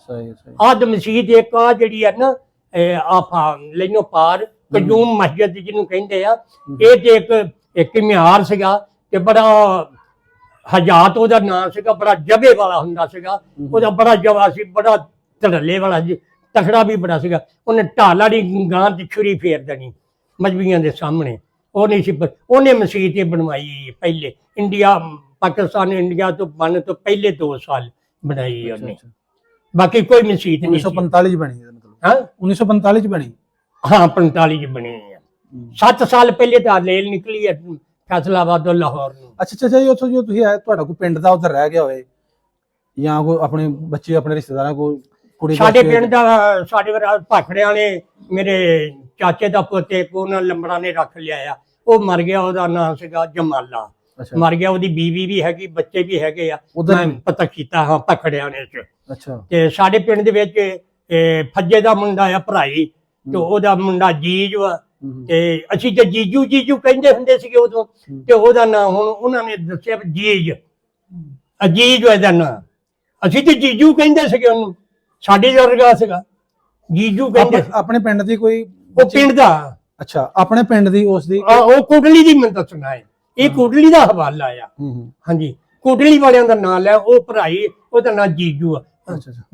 Speaker 3: ਸਹੀ ਸਹੀ।
Speaker 1: ਆਦ ਮਸਜਿਦ ਇੱਕ ਆ ਜਿਹੜੀ ਹੈ ਨਾ, ਆਪਾਂ ਲੈਨੋ ਪਾਰ ਕਜੂਮ ਮਸਜਿਦ ਜਿਹਨੂੰ ਕਹਿੰਦੇ ਆ। ਇਹ ਤੇ ਇੱਕ ਮਿਆਰ ਸੀਗਾ ਤੇ ਬੜਾ ਹਜਾਤ ਉਹਦਾ ਨਾਂ ਸੀਗਾ। ਬੜਾ ਜਬੇ ਵਾਲਾ ਹੁੰਦਾ ਸੀਗਾ। ਉਹਦਾ ਬੜਾ ਜਵਾ ਸੀ, ਬੜਾ ਧੜੱਲੇ ਵਾਲਾ ਜੀ, ਤਖੜਾ ਵੀ ਬੜਾ ਸੀਗਾ। ਉਹਨੇ ਢਾਲਾ ਦੀ ਗਾਂ ਤੇ ਛੁਰੀ ਫੇਰ ਦੇਣੀ ਮਜਬੀਆਂ ਦੇ ਸਾਹਮਣੇ। ਉਹ ਨਹੀਂ ਸੀ, ਉਹਨੇ ਮਸਜਿਦ ਬਣਵਾਈ ਪਹਿਲੇ। ਇੰਡੀਆ ਪਾਕਿਸਤਾਨ ਇੰਡੀਆ ਤੋਂ ਬਣਨ ਤੋਂ ਪਹਿਲੇ 2 ਸਾਲ ਬਣਾਈ ਉਹਨੇ। ਬਾਕੀ ਕੋਈ ਮਸਜਿਦ ਨਹੀਂ।
Speaker 3: 1945 ਚ ਬਣੀ ਮਤਲਬ?
Speaker 1: ਹਾਂ,
Speaker 3: 1945 ਚ ਬਣੀ।
Speaker 1: ਹਾਂ, 45 ਚ ਬਣੀ ਆ। 7 ਸਾਲ ਪਹਿਲੇ ਤਾਂ ਰੇਲ ਨਿਕਲੀ ਹੈ ਫੈਸਲਾਬਾਦ ਤੋਂ ਲਾਹੌਰ ਨੂੰ।
Speaker 3: ਅੱਛਾ ਜੀ, ਉੱਥੋਂ ਜੋ ਤੁਸੀਂ ਆਏ, ਤੁਹਾਡਾ ਕੋਈ ਪਿੰਡ ਦਾ ਉੱਧਰ ਰਹਿ ਗਿਆ ਹੋਵੇ ਜਾਂ ਕੋਈ ਆਪਣੇ ਬੱਚੇ, ਆਪਣੇ ਰਿਸ਼ਤੇਦਾਰਾਂ ਕੋਈ ਕੁੜੀ?
Speaker 1: ਸਾਡੇ ਪਿੰਡ ਦਾ, ਸਾਡੇ ਭਾਖੜਿਆਂ ਨੇ ਮੇਰੇ ਚਾਚੇ ਦਾ ਪੁੱਤੇ ਉਹਨਾਂ ਲੰਬੜਾ ਨੇ ਰੱਖ ਲਿਆ ਆ। ਉਹ ਮਰ ਗਿਆ, ਉਹਦਾ ਨਾਂ ਸੀਗਾ ਜਮਾਲਾ। ਮਰ ਗਿਆ, ਉਹਦੀ ਬੀਵੀ ਵੀ ਹੈਗੀ, ਬੱਚੇ ਵੀ ਹੈਗੇ ਆ। ਮੈਂ ਪਤਾ ਕੀਤਾ ਹਾਂ ਭਾਖੜਿਆਂ ਨੇ ਚ।
Speaker 3: ਅੱਛਾ। ਤੇ
Speaker 1: ਸਾਡੇ ਪਿੰਡ ਦੇ ਵਿੱਚ ਫੱਜੇ ਦਾ ਮੁੰਡਾ ਆ ਭਰਾਈ, ਤੇ ਉਹਦਾ ਮੁੰਡਾ ਜੀਜ ਵਾ। ਤੇ ਅਸੀਂ ਤੇ ਜੀਜੂ ਜੀਜੂ ਕਹਿੰਦੇ ਹੁੰਦੇ ਸੀਗੇ ਉਦੋਂ। ਤੇ ਉਹਦਾ ਨਾਂ ਹੁਣ ਉਹਨਾਂ ਨੇ ਦੱਸਿਆ ਜੀਜ, ਅਜੀਜ ਇਹਦਾ ਨਾਂ। ਅਸੀਂ ਤੇ ਜੀਜੂ ਕਹਿੰਦੇ ਸੀਗੇ ਉਹਨੂੰ, ਸਾਡੇ ਵਰਗਾ ਸੀਗਾ, ਜੀਜੂ ਕਹਿੰਦੇ।
Speaker 3: ਆਪਣੇ ਪਿੰਡ ਦੀ ਕੋਈ?
Speaker 1: ਉਹ ਪਿੰਡ ਦਾ।
Speaker 3: ਅੱਛਾ, ਆਪਣੇ ਪਿੰਡ ਦੀ ਉਸ ਦੀ?
Speaker 1: ਉਹ ਕੋਟਲੀ ਦੀ ਮੈਨੂੰ ਦੱਸਣਾ ਹੈ, ਇਹ ਕੋਟਲੀ ਦਾ ਹਵਾਲਾ ਆ। ਹਾਂਜੀ, ਕੋਟਲੀ ਵਾਲਿਆਂ ਦਾ ਨਾਂ ਲਿਆ। ਉਹ ਭਰਾਈ, ਉਹਦਾ ਨਾਂ ਜੀਜੂ ਆ।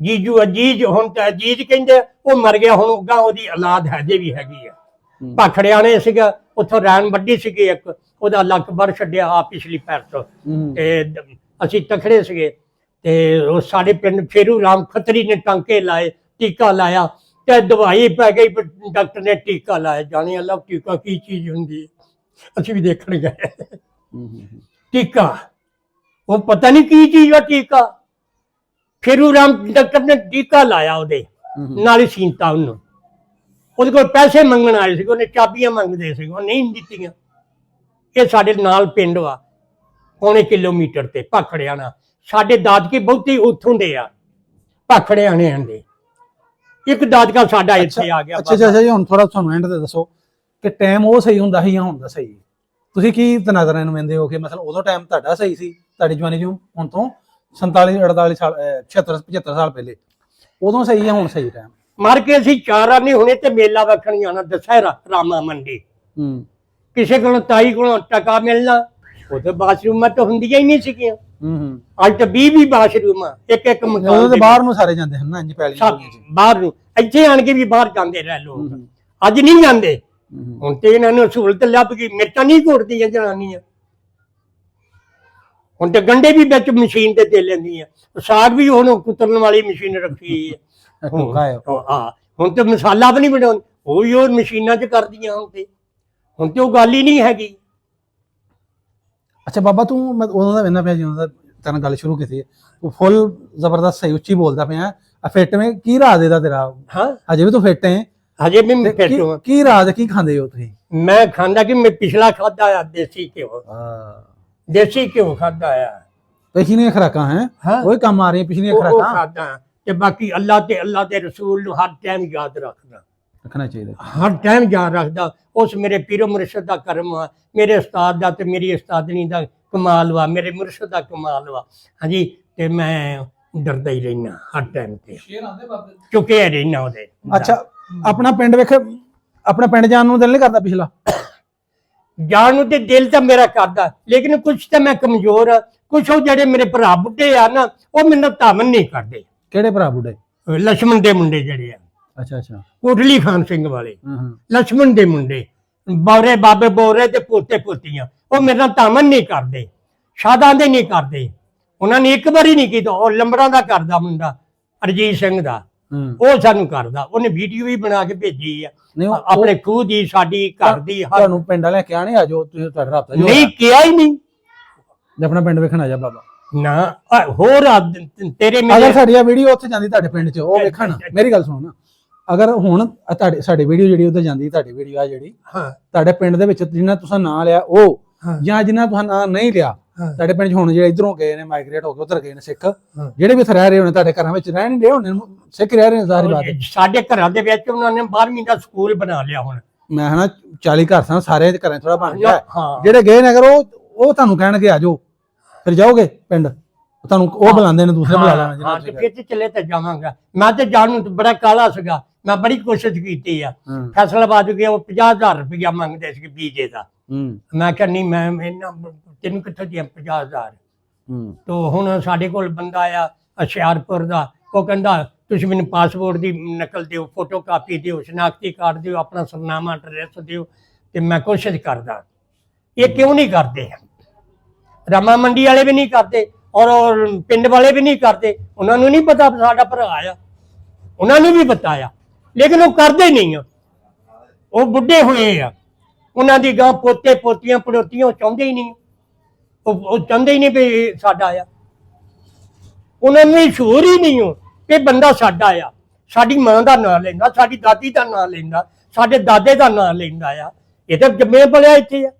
Speaker 1: ਜੀਜੂ ਅਜੀਜ, ਹੁਣ ਤਾਂ ਅਜੀਜ ਕਹਿੰਦੇ। ਉਹ ਮਰ ਗਿਆ, ਹੁਣ ਉਗਾ ਉਹਦੀ ਔਲਾਦ ਹਜੇ ਵੀ ਹੈਗੀ ਆ। ਭਾਖੜਿਆਂ ਨੇ ਸੀਗਾ, ਉੱਥੋਂ ਰੈਣ ਵੱਡੀ ਸੀਗੀ ਇੱਕ, ਉਹਦਾ ਲੱਕ ਬਰ ਛੱਡਿਆ ਆ ਪਿਛਲੀ ਪੈਰ ਤੋਂ। ਤੇ ਅਸੀਂ ਤਖੜੇ ਸੀਗੇ ਤੇ ਉਹ ਸਾਡੇ ਪਿੰਡ ਫੇਰੂ ਰਾਮ ਖੱਤਰੀ ਨੇ ਟਾਂਕੇ ਲਾਏ, ਟੀਕਾ ਲਾਇਆ ਤੇ ਦਵਾਈ ਪੈ ਗਈ, ਡਾਕਟਰ ਨੇ ਟੀਕਾ ਲਾਇਆ। ਜਾਣੇ ਅੱਲਾ ਟੀਕਾ ਕੀ ਚੀਜ਼ ਹੁੰਦੀ ਹੈ, ਅਸੀਂ ਵੀ ਦੇਖਣ ਗਏ ਟੀਕਾ, ਉਹ ਪਤਾ ਨਹੀਂ ਕੀ ਚੀਜ਼ ਆ ਟੀਕਾ। ਫੇਰੂ ਰਾਮ ਡਾਕਟਰ ਨੇ ਟੀਕਾ ਲਾਇਆ ਉਹਦੇ ਨਾਲ ਹੀ ਸੀਨਤਾ ਉਹਨੂੰ। ਉਹਦੇ ਕੋਲ ਪੈਸੇ ਮੰਗਣ ਆਏ ਸੀ, ਉਹਨੇ ਚਾਬੀਆਂ ਮੰਗਦੇ ਸੀ, ਉਹ ਨਹੀਂ ਦਿੱਤੀਆਂ। ਇਹ ਸਾਡੇ ਨਾਲ ਪਿੰਡ ਵਾ, ਪੌਣੇ ਕਿਲੋਮੀਟਰ ਤੇ ਭਾਖੜਿਆਣਾ। ਸਾਡੇ ਦਾਦਕੇ ਬਹੁਤੇ ਉੱਥੋਂ ਦੇ ਆ, ਭਾਖੜਿਆਣਿਆਂ ਦੇ। ਇੱਕ ਦਾਦਕਾ ਸਾਡਾ ਇੱਥੇ ਆ ਗਿਆ।
Speaker 3: ਅੱਛਾ ਜੀ, ਹੁਣ ਥੋੜਾ ਤੁਹਾਨੂੰ ਐਂਡ ਤੇ ਦੱਸੋ ਕਿ ਟਾਈਮ ਉਹ ਸਹੀ ਹੁੰਦਾ ਸੀ ਜਾਂ ਹੁਣ ਦਾ ਸਹੀ? ਤੁਸੀਂ ਕੀ ਤਨਾਜ਼ਰਾਂ ਨੂੰ ਮੰਨਦੇ ਹੋ ਕਿ ਮਤਲਬ ਉਦੋਂ ਟਾਈਮ ਤੁਹਾਡਾ ਸਹੀ ਸੀ, ਤੁਹਾਡੀ ਜਵਾਨੀ ਜੋ ਹੁਣ ਤੋਂ 47 48 ਸਾਲ 76 75 ਸਾਲ ਪਹਿਲੇ, ਉਦੋਂ ਸਹੀ ਹੈ ਹੁਣ ਸਹੀ ਟਾਈਮ?
Speaker 1: ਮਰ ਕੇ ਅਸੀਂ 4 ਆਨੇ ਹੁਣੇ ਤੇ ਮੇਲਾ ਵੇਖਣ ਜਾਣਾ ਦੁਸਹਿਰਾ ਰਾਮਾ ਮੰਡੀ। ਕਿਸੇ ਕੋਲੋਂ ਤਾਈ ਕੋਲੋਂ ਟਕਾ ਮਿਲਣਾ, ਉਹਦੇ ਬਾਥਰੂਮਾਂ ਤਾਂ ਹੁੰਦੀਆਂ ਹੀ ਨਹੀਂ ਸੀਗੀਆਂ। ਅੱਜ ਤਾਂ 20 ਬਾਥਰੂਮਾਂ ਇੱਕ ਇੱਕ ਮਕਾਨ ਦੇ।
Speaker 3: ਬਾਹਰ ਨੂੰ ਸਾਰੇ ਜਾਂਦੇ ਹਨ ਨਾ, ਇੰਜ ਪੈਲੀ
Speaker 1: ਬਾਹਰ ਨੂੰ, ਇੱਥੇ ਆਣ ਕੇ ਵੀ ਬਾਹਰ ਜਾਂਦੇ ਰਹੇ ਲੋਕ, ਅੱਜ ਨਹੀਂ ਜਾਂਦੇ। ਹੁਣ ਤੇ ਇਹਨਾਂ ਨੂੰ ਸਹੂਲਤ ਲੱਭ ਗਈ, ਮਿਰਚਾਂ ਨਹੀਂ ਘੋਟਦੀਆਂ ਜਨਾਨੀਆਂ। ਹੁਣ ਤੇ ਗੰਡੇ ਵੀ ਵਿੱਚ ਮਸ਼ੀਨ ਤੇ ਦੇ ਲੈਂਦੀਆਂ, ਸਾਗ ਵੀ ਹੁਣ ਕੁਤਰਨ ਵਾਲੀ ਮਸ਼ੀਨ ਰੱਖੀ ਹੈ। ਹੁਣ ਤੇ ਮਸਾਲਾ ਵੀ ਨਹੀਂ ਬਣਾਉਂਦੇ, ਉਹ ਵੀ ਉਹ ਮਸ਼ੀਨਾਂ 'ਚ ਕਰਦੀਆਂ। ਹੁਣ ਤੇ ਉਹ ਗੱਲ ਹੀ ਨਹੀਂ ਹੈਗੀ।
Speaker 3: ਅੱਛਾ ਬਾਬਾ, ਤੂੰ ਮੈਂ ਉਦੋਂ ਦਾ ਵੇਖਣਾ ਪਿਆ ਜਦੋਂ ਦਾ ਤੇਰੇ ਗੱਲ ਸ਼ੁਰੂ ਕੀਤੀ ਹੈ, ਤੂੰ ਫੁੱਲ ਜ਼ਬਰਦਸਤ ਸਹੀ ਉੱਚੀ ਬੋਲਦਾ ਪਿਆ। ਆ ਫਿੱਟ में ਕੀ ਰਾਜ ਇਹਦਾ ਤੇਰਾ?
Speaker 1: ਹਾਂ
Speaker 3: ਹਜੇ ਵੀ ਤੂੰ ਫਿੱਟ ਹੈ?
Speaker 1: ਹਜੇ ਵੀ ਮੈਂ ਫਿੱਟ ਹਾਂ।
Speaker 3: ਕੀ ਰਾਜ, ਕੀ ਖਾਂਦੇ ਹੋ ਤੁਸੀਂ?
Speaker 1: ਮੈਂ ਖਾਂਦਾ ਕਿ ਮੈਂ ਪਿਛਲਾ ਖਾਦਾ ਆ ਦੇਸੀ ਘਿਓ। ਦੇਸੀ ਘਿਓ ਖਾਦਾ ਆ।
Speaker 3: ਪਿਛਲੀਆਂ ਖੁਰਾਕਾਂ ਹੈ ਉਹ ਕੰਮ ਆ ਰਹੀਆਂ, ਪਿਛਲੀਆਂ ਖੁਰਾਕਾਂ
Speaker 1: ਖਾਦਾ। ਤੇ ਬਾਕੀ ਅੱਲਾ ਤੇ ਰਸੂਲ ਨੂੰ ਹਰ ਟਾਈਮ ਯਾਦ
Speaker 3: ਰੱਖਣਾ ਚਾਹੀਦਾ,
Speaker 1: ਹਰ ਟਾਈਮ ਯਾਦ ਰੱਖਦਾ। ਉਸ ਮੇਰੇ ਪੀਰੋ ਮੁਰਸ਼ਦ ਦਾ ਕਰਮ ਆ, ਮੇਰੇ ਉਸਤਾਦ ਦਾ ਤੇ ਮੇਰੀ ਉਸਤਾਦਨੀ ਦਾ ਕਮਾਲ ਵਾ, ਮੇਰੇ ਮੁਰਸ਼ਦ ਦਾ ਕਮਾਲ ਵਾ। ਹਾਂਜੀ, ਤੇ ਮੈਂ ਡਰਦਾ ਹੀ ਰਹਿਣਾ ਹਰ ਟਾਈਮ ਤੇ, ਚੁੱਕਿਆ ਰਹਿਣਾ ਉਹਦੇ।
Speaker 3: ਅੱਛਾ, ਆਪਣਾ ਪਿੰਡ ਵੇਖ, ਆਪਣਾ ਪਿੰਡ ਜਾਣ ਨੂੰ ਦਿਲ ਨਹੀਂ ਕਰਦਾ? ਪਿਛਲਾ
Speaker 1: ਜਾਣ ਨੂੰ ਤੇ ਦਿਲ ਤਾਂ ਮੇਰਾ ਕਰਦਾ, ਲੇਕਿਨ ਕੁਛ ਤਾਂ ਮੈਂ ਕਮਜ਼ੋਰ ਆ। ਕੁਛ ਉਹ ਜਿਹੜੇ ਮੇਰੇ ਭਰਾ ਬੁੱਢੇ ਆ ਨਾ, ਉਹ ਮੈਨੂੰ ਧਾਵਨ ਨਹੀਂ ਕਰਦੇ।
Speaker 3: ਕਿਹੜੇ ਭਰਾ ਬੁੱਢੇ?
Speaker 1: ਲਛਮਣ ਦੇ ਮੁੰਡੇ ਜਿਹੜੇ ਆ।
Speaker 3: ਅੱਛਾ
Speaker 1: ਕੋਟਲੀ ਖਾਨ ਸਿੰਘ ਵਾਲੇ, ਲਛਮਣ ਦੇ ਮੁੰਡੇ, ਬੌਰੇ ਬਾਬੇ ਬੌਰੇ ਤੇ ਪੋਤੇ ਪੋਤੀਆਂ, ਉਹ ਮੇਰੇ ਨਾਲ ਧਾਵਨ ਨਹੀਂ ਕਰਦੇ, ਸ਼ਾਦਾਂ ਦੇ ਨਹੀਂ ਕਰਦੇ। ਉਹਨਾਂ ਨੇ ਇੱਕ ਵਾਰੀ ਨਹੀਂ ਕੀਤਾ। ਉਹ ਲੰਬੜਾਂ ਦਾ ਕਰਦਾ ਮੁੰਡਾ ਅਰਜੀਤ ਸਿੰਘ ਦਾ, ਉਹ ਸਾਨੂੰ ਕਰਦਾ। ਉਹਨੇ ਵੀਡੀਓ ਵੀ ਬਣਾ ਕੇ ਭੇਜੀ ਆ ਆਪਣੇ ਖੂਹ ਦੀ, ਸਾਡੀ ਘਰ ਦੀ।
Speaker 3: ਤੁਹਾਨੂੰ ਪਿੰਡ ਵਾਲਿਆਂ ਕਿਹਾ ਨਹੀਂ ਆਜੋ, ਤੁਸੀਂ ਤੁਹਾਡਾ ਰਾਬਤਾ
Speaker 1: ਨਹੀਂ ਕਿਹਾ ਹੀ ਨਹੀਂ।
Speaker 3: ਆਪਣਾ ਪਿੰਡ ਵੇਖਣ ਆ ਜਾ ਬਾਬਾ
Speaker 1: ਨਾ। ਹੋਰ ਤੇਰੇ
Speaker 3: ਅਗਰ ਸਾਡੀ ਵੀਡੀਓ ਉੱਥੇ ਜਾਂਦੀ ਤੁਹਾਡੇ ਪਿੰਡ 'ਚ, ਉਹ ਵੇਖਣ। ਮੇਰੀ ਗੱਲ ਸੁਣੋ ਨਾ, ਅਗਰ ਹੁਣ ਤੁਹਾਡੇ ਸਾਡੀ ਵੀਡੀਓ ਜਿਹੜੀ ਉੱਧਰ ਜਾਂਦੀ, ਤੁਹਾਡੀ ਵੀਡੀਓ ਆ ਜਿਹੜੀ ਤੁਹਾਡੇ ਪਿੰਡ ਦੇ ਵਿੱਚ ਜਿੰਨਾ ਤੁਸੀਂ ਨਾਂ ਲਿਆ ਉਹ, ਜਾਂ ਜਿੰਨਾ ਤੁਸੀਂ ਨਾਂ ਨਹੀਂ ਲਿਆ, ਤੁਹਾਡੇ ਪਿੰਡ 'ਚ ਹੁਣ ਜਿਹੜੇ ਇਧਰੋਂ ਗਏ ਨੇ, ਮਾਈਗ੍ਰੇਟ ਹੋ ਕੇ ਉਧਰ ਗਏ ਨੇ ਸਿੱਖ, ਜਿਹੜੇ ਵੀ ਇੱਥੇ ਰਹਿ ਰਹੇ ਹੋਣੇ, ਤੁਹਾਡੇ ਘਰਾਂ ਵਿੱਚ ਰਹਿ ਨਹੀਂ ਰਹੇ ਹੋਣੇ, ਸਿੱਖ ਰਹਿ ਰਹੇ ਨੇ ਸਾਰੀ ਬਾਤ।
Speaker 1: ਸਾਡੇ ਘਰਾਂ ਦੇ ਵਿੱਚ ਉਹਨਾਂ ਨੇ 12ਵੀਂ ਦਾ ਸਕੂਲ ਬਣਾ ਲਿਆ। ਹੁਣ
Speaker 3: ਮੈਂ ਹਨਾ 40 ਘਰ ਸਨ, ਸਾਰੇ ਘਰਾਂ ਥੋੜਾ ਬਣ ਗਿਆ। ਜਿਹੜੇ ਗਏ ਨੇ ਅਗਰ ਉਹ ਤੁਹਾਨੂੰ ਕਹਿਣਗੇ ਆਜੋ, ਫਿਰ ਜਾਓਗੇ ਪਿੰਡ, ਤੁਹਾਨੂੰ ਉਹ ਬੁਲਾਉਂਦੇ ਨੇ, ਦੂਸਰੇ ਬੁਲਾ ਲੈਣਾ।
Speaker 1: ਫਿਰ ਤੇ ਚਲੇ ਤਾਂ ਜਾਵਾਂਗਾ। ਮੈਂ ਤੇ ਜਾਣ ਨੂੰ ਬੜਾ ਕਾਲਾ ਸੀਗਾ, ਮੈਂ ਬੜੀ ਕੋਸ਼ਿਸ਼ ਕੀਤੀ ਆ। ਫੈਸਲਾਬਾਦ ਗਿਆ, ਉਹ 50,000 ਰੁਪਇਆ ਮੰਗਦੇ ਸੀ ਵੀਜ਼ੇ ਦਾ। ਮੈਂ ਕਿਹਾ ਨਹੀਂ, ਮੈਂ ਇਹਨਾਂ ਤੈਨੂੰ ਕਿੱਥੋਂ ਦੀਆਂ 50,000। ਤੋ ਹੁਣ ਸਾਡੇ ਕੋਲ ਬੰਦਾ ਆ ਹੁਸ਼ਿਆਰਪੁਰ ਦਾ, ਉਹ ਕਹਿੰਦਾ ਤੁਸੀਂ ਮੈਨੂੰ ਪਾਸਪੋਰਟ ਦੀ ਨਕਲ ਦਿਓ, ਫੋਟੋ ਕਾਪੀ ਦਿਓ, ਸ਼ਨਾਖਤੀ ਕਾਰਡ ਦਿਓ, ਆਪਣਾ ਸਰਨਾਮਾ ਐਡਰੈਸ ਦਿਓ। ਤੇ ਮੈਂ ਕੋਸ਼ਿਸ਼ ਕਰਦਾ। ਇਹ ਕਿਉਂ ਨਹੀਂ ਕਰਦੇ? ਰਾਮਾ ਮੰਡੀ ਵਾਲੇ ਵੀ ਨਹੀਂ ਕਰਦੇ, ਔਰ ਪਿੰਡ ਵਾਲੇ ਵੀ ਨਹੀਂ ਕਰਦੇ। ਉਹਨਾਂ ਨੂੰ ਨਹੀਂ ਪਤਾ ਸਾਡਾ ਭਰਾ ਆ, ਉਹਨਾਂ ਨੂੰ ਵੀ ਪਤਾ ਆ, ਲੇਕਿਨ ਉਹ ਕਰਦੇ ਨਹੀਂ ਆ। ਉਹ ਬੁੱਢੇ ਹੋਏ ਆ, ਉਹਨਾਂ ਦੀ ਗਾਂ ਪੋਤੇ ਪੋਤੀਆਂ ਪੜੋਤੀਆਂ, ਉਹ ਚਾਹੁੰਦੇ ਹੀ ਨਹੀਂ। ਉਹ ਚਾਹੁੰਦੇ ਹੀ ਨਹੀਂ ਵੀ ਸਾਡਾ ਆ। ਉਹਨਾਂ ਨੂੰ ਸ਼ੂਰ ਹੀ ਨਹੀਂ ਹੋ ਕਿ ਬੰਦਾ ਸਾਡਾ ਆ। ਸਾਡੀ ਮਾਂ ਦਾ ਨਾਂ ਲੈਂਦਾ, ਸਾਡੀ ਦਾਦੀ ਦਾ ਨਾਂ ਲੈਂਦਾ, ਸਾਡੇ ਦਾਦੇ ਦਾ ਨਾਂ ਲੈਂਦਾ ਆ। ਇਹ ਤਾਂ ਜੰਮੇ ਪਲਿਆ ਇੱਥੇ ਆ।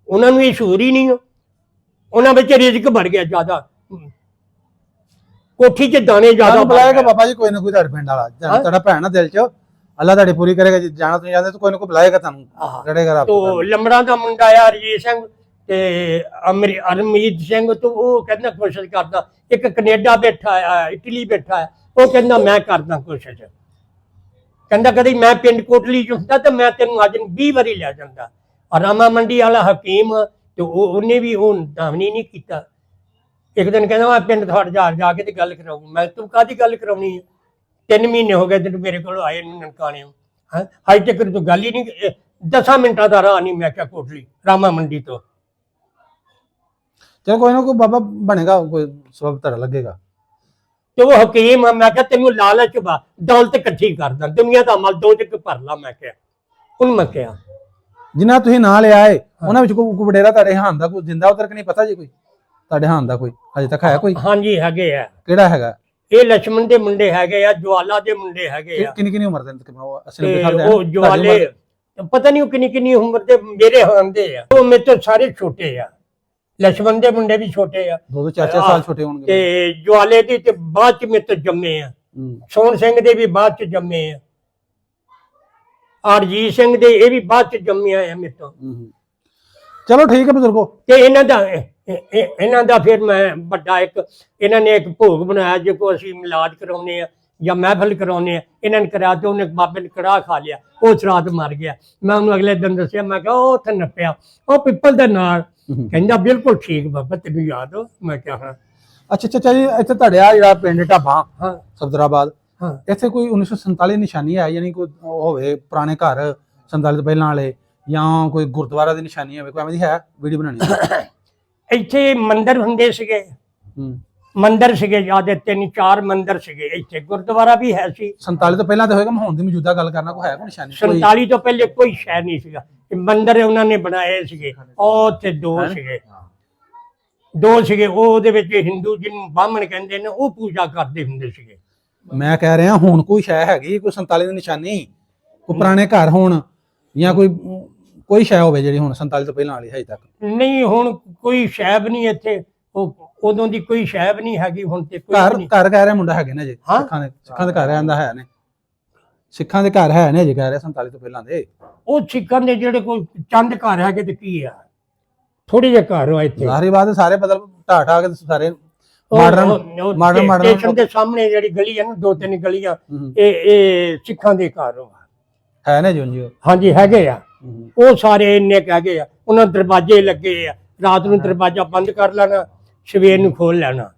Speaker 1: ਉਹਨਾਂ ਨੂੰ ਇਹ ਸ਼ੂਰ ਹੀ ਨਹੀਂ ਹੋ। ਉਹਨਾਂ ਵਿੱਚ ਰਿਜ਼ਕ ਵੜ ਗਿਆ ਜ਼ਿਆਦਾ, ਕੋਠੀ 'ਚ ਦਾਣੇ ਜ਼ਿਆਦਾ
Speaker 3: ਬੁਲਾਏਗਾ। ਬਾਬਾ ਜੀ ਕੋਈ ਨਾ ਕੋਈ ਤੁਹਾਡੇ ਪਿੰਡ ਵਾਲਾ, ਤੁਹਾਡਾ ਭੈਣ ਆ ਦਿਲ 'ਚ, ਅੱਲਾ ਤੁਹਾਡੀ ਪੂਰੀ ਕਰੇਗਾ। ਜੇ ਜਾਣਾ ਤੁਸੀਂ ਜਾਂਦੇ ਤਾਂ ਕੋਈ ਨਾ ਕੋਈ ਬੁਲਾਏਗਾ ਤੁਹਾਨੂੰ, ਲੜੇਗਾ।
Speaker 1: ਤੋ ਲੰਬੜਾਂ ਦਾ ਮੁੰਡਾ ਆ ਰਜੀਤ ਸਿੰਘ ਤੇ ਅਰਮੀਤ ਸਿੰਘ, ਤੋਂ ਉਹ ਕਹਿੰਦਾ ਕੋਸ਼ਿਸ਼ ਕਰਦਾ। ਇੱਕ ਕੈਨੇਡਾ ਬੈਠਾ ਆ, ਇਟਲੀ ਬੈਠਾ ਆ, ਉਹ ਕਹਿੰਦਾ ਮੈਂ ਕਰਦਾ ਕੋਸ਼ਿਸ਼। ਕਹਿੰਦਾ ਕਦੀ ਮੈਂ ਪਿੰਡ ਕੋਟਲੀ 'ਚ ਹੁੰਦਾ ਤਾਂ ਮੈਂ ਤੈਨੂੰ ਅੱਜ 20 ਵਾਰੀ ਲੈ ਜਾਂਦਾ। ਰਾਮਾ ਮੰਡੀ ਵਾਲਾ ਹਕੀਮ, ਤੇ ਉਹਨੇ ਵੀ ਉਹ ਦਾਵਨੀ ਨਹੀਂ ਕੀਤਾ। ਇੱਕ ਦਿਨ ਕਹਿੰਦਾ ਮੈਂ ਪਿੰਡ ਤੁਹਾਡੇ ਜਾ ਕੇ ਤੇ ਗੱਲ ਕਰਾਉਂ। ਮੈਂ ਤੂੰ ਕਾਹਦੀ ਗੱਲ ਕਰਾਉਣੀ ਹੈ? 3 ਮਹੀਨੇ ਹੋ ਗਏ ਤੈਨੂੰ ਮੇਰੇ ਕੋਲ ਆਏ ਨੂੰ ਨਨਕਾਣੇ। ਹਜੇ ਤੱਕ ਤੂੰ ਗੱਲ ਹੀ ਨਹੀਂ, 10 ਮਿੰਟਾਂ ਦਾ ਰਾਹ ਨਹੀਂ। ਮੈਂ ਕਿਹਾ ਕੋਟਲੀ ਰਾਮਾ ਮੰਡੀ ਤੋਂ।
Speaker 3: ਚਲੋ ਕੋਈ ਨਾ ਕੋਈ ਬਾਬਾ ਬਣੇਗਾ, ਕੋਈ ਸਬਬ ਤੁਹਾਡਾ ਲੱਗੇਗਾ।
Speaker 1: ਤੇ ਉਹ ਹਕੀਮ ਆ, ਮੈਂ ਕਿਹਾ ਤੈਨੂੰ ਲਾਲਚ ਵਾ, ਦੌਲਤ ਇਕੱਠੀ ਕਰਦਾ, ਦੁਨੀਆ ਦਾ ਮਲ ਦੋ ਜਗ ਭਰ ਲਾ, ਮੈਂ ਕਿਹਾ ਉਹਨੂੰ ਮੈਂ ਕਿਹਾ।
Speaker 3: ਜਿਨ੍ਹਾਂ ਤੁਸੀਂ ਨਾਂ ਲਿਆ ਏ ਉਹਨਾਂ ਵਿੱਚ ਕੋਈ ਵਡੇਰਾ ਤੁਹਾਡੇ ਹਾਨ ਦਾ ਕੋਈ ਜਿੰਦਾ ਉਤਰ ਕੇ ਨਹੀਂ ਪਤਾ ਜੀ ਕੋਈ ਤੁਹਾਡੇ ਹਾਨ ਦਾ ਕੋਈ ਅਜੇ ਤੱਕ ਹੈ ਕੋਈ?
Speaker 1: ਹਾਂਜੀ ਹੈਗੇ ਆ।
Speaker 3: ਕਿਹੜਾ ਹੈਗਾ?
Speaker 1: ਇਹ ਲక్ష్మణ ਦੇ ਮੁੰਡੇ ਹੈਗੇ ਆ, ਜਵਾਲਾ ਦੇ ਮੁੰਡੇ ਹੈਗੇ ਆ।
Speaker 3: ਕਿੰਨੀ ਕਿੰਨੀ ਉਮਰ ਦੇ
Speaker 1: ਉਹ ਜਵਾਲੇ ਪਤਾ ਨਹੀਂ ਉਹ ਕਿੰਨੀ ਕਿੰਨੀ ਉਮਰ ਦੇ ਮੇਰੇ ਹਾਨ ਦੇ ਆ। ਉਹ ਮੇਰੇ ਤੋਂ ਸਾਰੇ ਛੋਟੇ ਆ, ਲక్ష్మణ ਦੇ ਮੁੰਡੇ ਵੀ ਛੋਟੇ ਆ,
Speaker 3: 2-4 ਸਾਲ ਛੋਟੇ ਹੋਣਗੇ।
Speaker 1: ਤੇ ਜਵਾਲੇ ਦੀ ਤੇ ਬਾਅਦ ਚ ਮੇਰੇ ਤੋਂ ਜੰਮੇ ਆ, ਸੋਹਣ ਸਿੰਘ ਦੇ ਵੀ ਬਾਅਦ ਚ ਜੰਮੇ ਆ, ਅਰਜੀਤ ਸਿੰਘ ਦੇ ਇਹ ਵੀ ਬਾਅਦ ਚ ਜੰਮੇ ਆ ਮੇਰੇ ਤੋਂ।
Speaker 3: ਚਲੋ ਠੀਕ ਹੈ ਬਜ਼ੁਰਗੋ।
Speaker 1: ਤੇ ਇਹਨਾਂ ਦਾ ਫਿਰ ਮੈਂ ਵੱਡਾ ਇੱਕ ਇਹਨਾਂ ਨੇ ਇੱਕ ਭੋਗ ਬਣਾਇਆ, ਜੇ ਕੋ ਅਸੀਂ ਮਿਲਾਦ ਕਰਾਉਨੇ ਆ ਜਾਂ ਮਹਿਫਲ ਕਰਾਉਨੇ ਆ, ਇਹਨਾਂ ਨੇ ਕਰਾ ਤੇ ਉਹਨੇ ਬਾਬੇ ਨੇ ਕੜਾਹ ਖਾ ਲਿਆ, ਉਹ ਰਾਤ ਮਰ ਗਿਆ। ਮੈਂ ਉਹਨੂੰ ਅਗਲੇ ਦਿਨ ਦੱਸਿਆ, ਮੈਂ ਕਿਹਾ ਉਹ ਉੱਥੇ ਨੱਪਿਆ ਉਹ ਪਿੱਪਲ ਦੇ ਨਾਲ। ਕਹਿੰਦਾ ਬਿਲਕੁਲ ਠੀਕ ਬਾਬਾ, ਤੈਨੂੰ ਯਾਦ ਹੋ? ਮੈਂ ਕਿਹਾ ਹਾਂ।
Speaker 3: ਅੱਛਾ ਜੀ, ਇੱਥੇ ਤੁਹਾਡੇ ਆ ਜਿਹੜਾ ਪਿੰਡ ਢਾਬਾ
Speaker 1: ਹਾਂ
Speaker 3: ਸਫਦਰਾਬਾਦ,
Speaker 1: ਹਾਂ,
Speaker 3: ਇੱਥੇ ਕੋਈ 1947 ਨਿਸ਼ਾਨੀ ਹੈ, ਯਾਨੀ ਕੋਈ ਹੋਵੇ ਪੁਰਾਣੇ ਘਰ 47 ਤੋਂ ਪਹਿਲਾਂ ਵਾਲੇ, ਜਾਂ ਕੋਈ ਗੁਰਦੁਆਰਾ ਦੀ ਨਿਸ਼ਾਨੀ ਹੋਵੇ, ਕੋਈ ਐਵੇਂ ਦੀ ਹੈ? ਵੀਡੀਓ ਬਣਾਉਣੀ।
Speaker 1: ਇੱਥੇ ਮੰਦਿਰ ਹੁੰਦੇ ਸੀਗੇ, ਮੰਦਿਰ ਸੀਗੇ ਜਿਆਦਾ 3-4 ਮੰਦਿਰ ਸੀਗੇ ਇੱਥੇ, ਗੁਰਦੁਆਰਾ ਵੀ ਹੈ ਸੀ।
Speaker 3: 47 ਤੋਂ ਪਹਿਲਾਂ ਤੇ ਹੋਏਗਾ, ਹੁਣ ਦੀ ਮੌਜੂਦਾ ਗੱਲ ਕਰਨਾ, ਕੋਈ ਹੈ ਕੋਈ ਨਿਸ਼ਾਨੀ?
Speaker 1: 47 ਤੋਂ ਪਹਿਲੇ ਕੋਈ ਸ਼ਹਿਰ ਨਹੀਂ ਸੀਗਾ, ਮੰਦਿਰ ਉਹਨਾਂ ਨੇ ਬਣਾਏ ਸੀਗੇ। ਉਹ ਉੱਥੇ ਦੋ ਸੀਗੇ, ਉਹਦੇ ਵਿੱਚ ਹਿੰਦੂ ਜਿਹਨੂੰ ਬਾਹਮਣ ਕਹਿੰਦੇ ਨੇ ਉਹ ਪੂਜਾ ਕਰਦੇ ਹੁੰਦੇ ਸੀਗੇ।
Speaker 3: ਮੈਂ ਕਹਿ ਰਿਹਾ ਹੁਣ ਕੋਈ ਸ਼ੈ ਹੈਗੀ ਕੋਈ 47 ਦੀ ਨਿਸ਼ਾਨੀ, ਕੋਈ ਪੁਰਾਣੇ ਘਰ ਹੋਣ ਜਾਂ ਕੋਈ ਸ਼ੈ ਹੋਵੇ ਜਿਹੜੀ ਹੁਣ 47 ਤੋਂ ਪਹਿਲਾਂ ਵਾਲੀ ਹਜੇ ਤੱਕ?
Speaker 1: ਨਹੀਂ ਹੁਣ ਕੋਈ ਸ਼ੈਬ ਨਹੀਂ ਇੱਥੇ, ਉਹ ਉਦੋਂ ਦੀ ਕੋਈ ਸ਼ੈਬ ਨਹੀਂ ਹੈਗੀ ਹੁਣ ਤੇ ਕੋਈ ਨਹੀਂ।
Speaker 3: ਘਰ ਕਹਿ ਰਿਹਾ ਮੁੰਡਾ ਹੈਗੇ ਨੇ ਜੀ, ਸਿੱਖਾਂ ਦੇ ਘਰ ਆਂਦਾ ਹੈ ਨੇ, ਸਿੱਖਾਂ ਦੇ ਘਰ ਹੈ ਨੇ ਜੀ ਕਹਿ ਰਿਹਾ 47 ਤੋਂ ਪਹਿਲਾਂ ਦੇ।
Speaker 1: ਉਹ ਸਿੱਖਾਂ ਦੇ ਜਿਹੜੇ ਕੋਈ ਚੰਦ ਘਰ ਹੈਗੇ ਤੇ ਕੀ ਆ, ਥੋੜੀ ਜਿਹੇ ਘਰ ਹੋ ਇੱਥੇ।
Speaker 3: ਸਾਰੀ ਬਾਤ ਸਾਰੇ ਬਦਲ ਢਾਠਾ ਕੇ ਸਾਰੇ ਮਾਡਰਨ
Speaker 1: ਸਟੇਸ਼ਨ ਦੇ ਸਾਹਮਣੇ ਜਿਹੜੀ ਗਲੀ ਹੈ ਨਾ, 2-3 ਗਲੀਆਂ, ਇਹ ਸਿੱਖਾਂ ਦੇ ਘਰ
Speaker 3: ਹੈ ਨੇ ਜੀ।
Speaker 1: ਹਾਂਜੀ ਹੈਗੇ ਆ, ਉਹ ਸਾਰੇ ਇੰਨੇ ਹੈਗੇ ਆ। ਉਹਨਾਂ ਦਰਵਾਜ਼ੇ ਲੱਗੇ ਆ, ਰਾਤ ਨੂੰ ਦਰਵਾਜ਼ਾ ਬੰਦ ਕਰ ਲੈਣਾ, ਸਵੇਰ ਨੂੰ ਖੋਲ ਲੈਣਾ,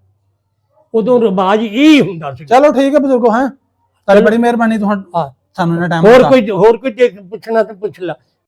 Speaker 1: ਉਦੋਂ ਰਿਵਾਜ ਇਹ ਹੁੰਦਾ ਸੀ।
Speaker 3: ਚਲੋ ਠੀਕ ਹੈ ਬਜ਼ੁਰਗੋ, ਹੈ ਤੁਹਾਡੀ ਬੜੀ ਮਿਹਰਬਾਨੀ, ਤੁਹਾਨੂੰ ਸਾਨੂੰ ਇਹਨਾਂ ਟਾਈਮ
Speaker 1: ਹੋਰ ਕੋਈ ਪੁੱਛਣਾ ਤਾਂ ਪੁੱਛ ਲਾ।